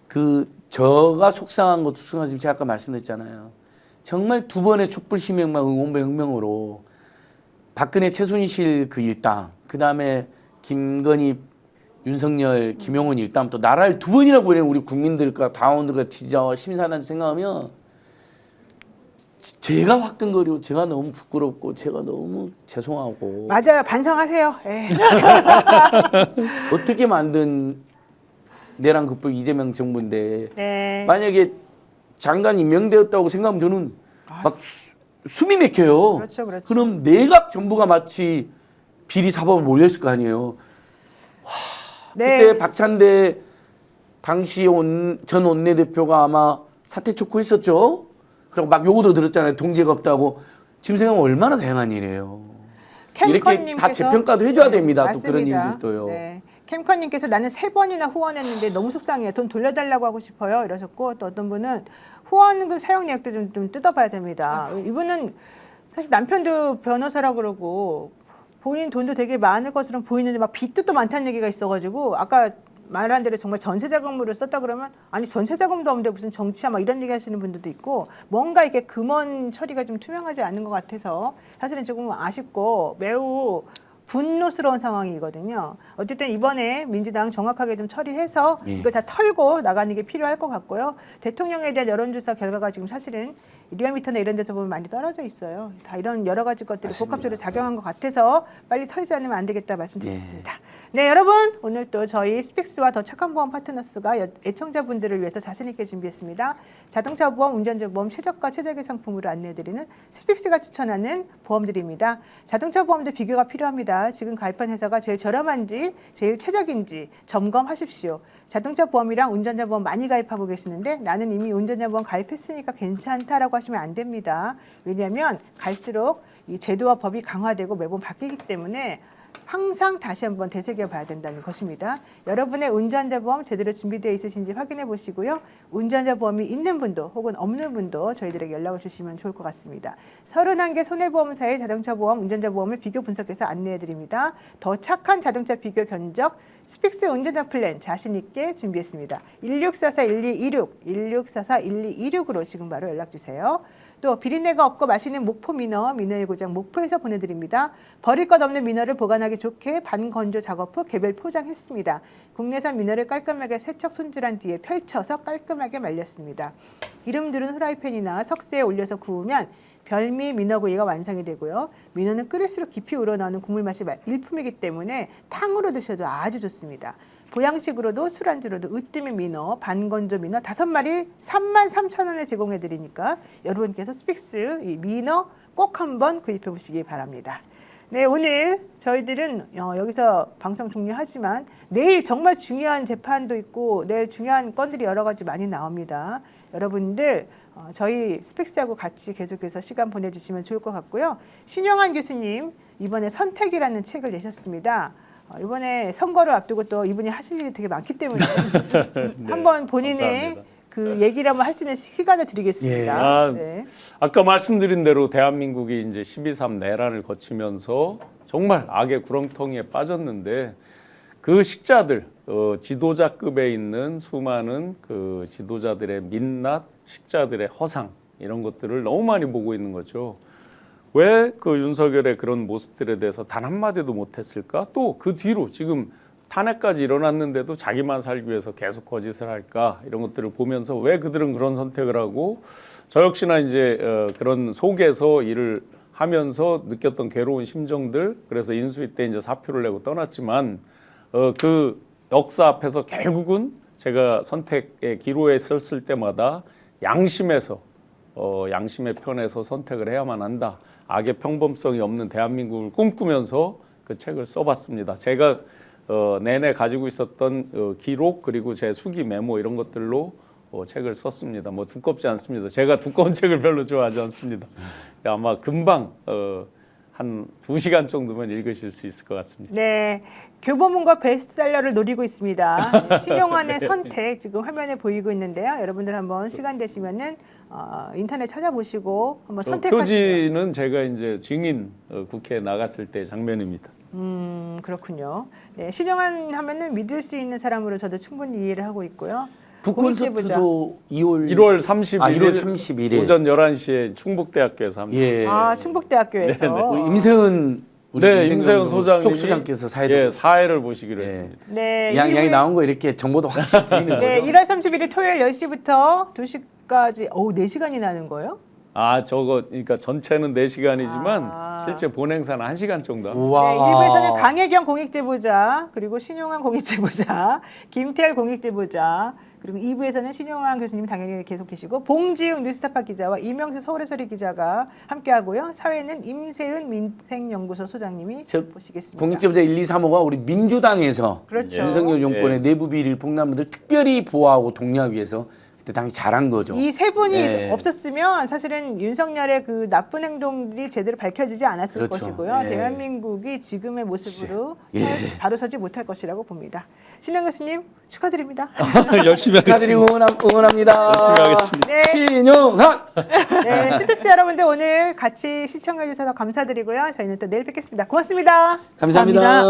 그 저가 속상한 것도 속상하지만 제가 아까 말씀드렸잖아요. 정말 두 번의 촛불 시명과 응원배 혁명으로 박근혜 최순실 그 일당, 그 다음에 김건희, 윤석열, 김용은 일당 또 나라를 두 번이나 보낸 우리 국민들과 당원들과 지지자와 시민사단을 생각하면 제가 화끈거리고 제가 너무 부끄럽고 제가 너무 죄송하고 맞아요. 반성하세요. 예. 어떻게 만든 내란 극복 이재명 정부인데 네. 만약에 장관 임명되었다고 생각하면 저는 막 숨이 막혀요. 그렇죠, 그렇죠. 그럼 내각 정부가 마치 비리 사법을 몰렸을 거 아니에요. 네. 그때 박찬대 당시 전 원내대표가 아마 사퇴 촉구했었죠. 그리고 막 요구도 들었잖아요. 동지가 없다고. 지금 생각하면 얼마나 다양한 일이에요. 이렇게 다 재평가도 해줘야 됩니다. 또 그런 일들도요. 네. 캠커님께서 나는 3번이나 후원했는데 너무 속상해요. 돈 돌려달라고 하고 싶어요. 이러셨고 또 어떤 분은 후원금 사용 내역도 좀 뜯어봐야 됩니다. 이분은 사실 남편도 변호사라고 그러고 본인 돈도 되게 많을 것으로 보이는데 막 빚도 또 많다는 얘기가 있어가지고 아까 말한 대로 정말 전세자금으로 썼다 그러면 아니 전세자금도 없는데 무슨 정치야 막 이런 얘기 하시는 분들도 있고 뭔가 이게 금원 처리가 좀 투명하지 않은 것 같아서 사실은 조금 아쉽고 매우 분노스러운 상황이거든요. 어쨌든 이번에 민주당 정확하게 좀 처리해서 이걸 다 털고 나가는 게 필요할 것 같고요. 대통령에 대한 여론조사 결과가 지금 사실은 리얼미터나 이런 데서 보면 많이 떨어져 있어요. 다 이런 여러 가지 것들이 복합적으로 작용한 것 같아서 빨리 털지 않으면 안 되겠다 말씀드렸습니다. 네, 여러분 오늘 또 저희 스픽스와 더 착한 보험 파트너스가 애청자분들을 위해서 자신 있게 준비했습니다. 자동차 보험, 운전자 보험 최저가 최적의 상품으로 안내해드리는 스픽스가 추천하는 보험들입니다. 자동차 보험도 비교가 필요합니다. 지금 가입한 회사가 제일 저렴한지 제일 최적인지 점검하십시오. 자동차 보험이랑 운전자 보험 많이 가입하고 계시는데 나는 이미 운전자 보험 가입했으니까 괜찮다라고 하시면 안 됩니다. 왜냐하면 갈수록 이 제도와 법이 강화되고 매번 바뀌기 때문에 항상 다시 한번 되새겨 봐야 된다는 것입니다. 여러분의 운전자 보험 제대로 준비되어 있으신지 확인해 보시고요. 운전자 보험이 있는 분도 혹은 없는 분도 저희들에게 연락을 주시면 좋을 것 같습니다. 31개 손해보험사의 자동차 보험, 운전자 보험을 비교 분석해서 안내해 드립니다. 더 착한 자동차 비교 견적 스픽스 운전자 플랜 자신 있게 준비했습니다. 1644-1226, 1644-1226으로 지금 바로 연락 주세요. 또 비린내가 없고 맛있는 목포 민어의 고장 목포에서 보내드립니다. 버릴 것 없는 민어를 보관하기 좋게 반건조 작업 후 개별 포장했습니다. 국내산 민어를 깔끔하게 세척 손질한 뒤에 펼쳐서 깔끔하게 말렸습니다. 기름 두른 후라이팬이나 석쇠에 올려서 구우면 별미 민어구이가 완성이 되고요. 민어는 끓일수록 깊이 우러나오는 국물 맛이 일품이기 때문에 탕으로 드셔도 아주 좋습니다. 보양식으로도 술안주로도 으뜸의 민어, 반건조 민어 5마리 33,000원에 제공해 드리니까 여러분께서 스픽스 이 민어 꼭 한번 구입해 보시기 바랍니다. 네, 오늘 저희들은 여기서 방송 종료하지만 내일 정말 중요한 재판도 있고 내일 중요한 건들이 여러 가지 많이 나옵니다. 여러분들 저희 스픽스하고 같이 계속해서 시간 보내주시면 좋을 것 같고요. 신영환 교수님 이번에 선택이라는 책을 내셨습니다. 이번에 선거를 앞두고 또 이분이 하실 일이 되게 많기 때문에 한번 본인의 감사합니다. 그 얘기를 한번 할 수 있는 시간을 드리겠습니다. 예. 아, 네. 아까 말씀드린 대로 대한민국이 이제 12.3 내란을 거치면서 정말 악의 구렁텅이에 빠졌는데 그 식자들, 지도자급에 있는 수많은 그 지도자들의 민낯, 식자들의 허상 이런 것들을 너무 많이 보고 있는 거죠. 왜 그 윤석열의 그런 모습들에 대해서 단 한마디도 못했을까? 또 그 뒤로 지금 탄핵까지 일어났는데도 자기만 살기 위해서 계속 거짓을 할까? 이런 것들을 보면서 왜 그들은 그런 선택을 하고 저 역시나 이제 그런 속에서 일을 하면서 느꼈던 괴로운 심정들, 그래서 인수위 때 이제 사표를 내고 떠났지만 그 역사 앞에서 결국은 제가 선택의 기로에 섰을 때마다 양심에서 양심의 편에서 선택을 해야만 한다. 악의 평범성이 없는 대한민국을 꿈꾸면서 그 책을 써봤습니다. 제가 내내 가지고 있었던 기록 그리고 제 수기 메모 이런 것들로 책을 썼습니다. 뭐 두껍지 않습니다. 제가 두꺼운 책을 별로 좋아하지 않습니다. 아마 금방 한 2시간 정도면 읽으실 수 있을 것 같습니다. 네, 교보문고 베스트셀러를 노리고 있습니다. 네, 신용환의 선택 지금 화면에 보이고 있는데요. 여러분들 한번 시간 되시면은 인터넷 찾아보시고 한번 선택하시고요. 표지는 제가 이제 증인 국회에 나갔을 때 장면입니다. 그렇군요. 네, 신용환 하면은 믿을 수 있는 사람으로 저도 충분히 이해를 하고 있고요. 북콘서트도 1월 31일, 1월 31일 오전 11시에 충북대학교에서 합니다. 예. 충북대학교에서 우리 임세은 네, 임세훈 소장님이 속소장께서 사회도 예, 사회를 보시기로 예. 했습니다. 네, 양이 나온 거 이렇게 정보도 확실히 드리는 네, 거죠. 1월 31일 토요일 10시부터 2시까지 4시간이 나는 거예요? 그러니까 전체는 4시간이지만 실제 본행사는 1시간 정도 합니다. 우와. 네, 1부에서는 강혜경 공익제보자, 그리고 신용환 공익제보자, 김태열 공익제보자, 그리고 2부에서는 신용환 교수님 당연히 계속 계시고 봉지웅 뉴스타파 기자와 이명수 서울의소리 기자가 함께하고요. 사회는 임세은 민생연구소 소장님이 보시겠습니다. 공익제보자 1, 2, 3호가 우리 민주당에서 그렇죠. 윤석열 정권의 내부 비리를 폭로한 분들 특별히 보호하고 독려하기 위해서 그때 당시 잘한 거죠. 이 세 분이 예. 없었으면 사실은 윤석열의 그 나쁜 행동들이 제대로 밝혀지지 않았을 그렇죠. 것이고요. 예. 대한민국이 지금의 모습으로 예. 바로 서지 못할 것이라고 봅니다. 신영 교수님 축하드립니다. 열심히 축하드리고 하겠습니다. 응원합니다. 열심히 하겠습니다. 네, 신용환. 네, 스픽스 여러분들 오늘 같이 시청해 주셔서 감사드리고요. 저희는 또 내일 뵙겠습니다. 고맙습니다. 감사합니다.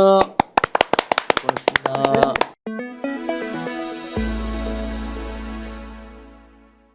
고맙습니다.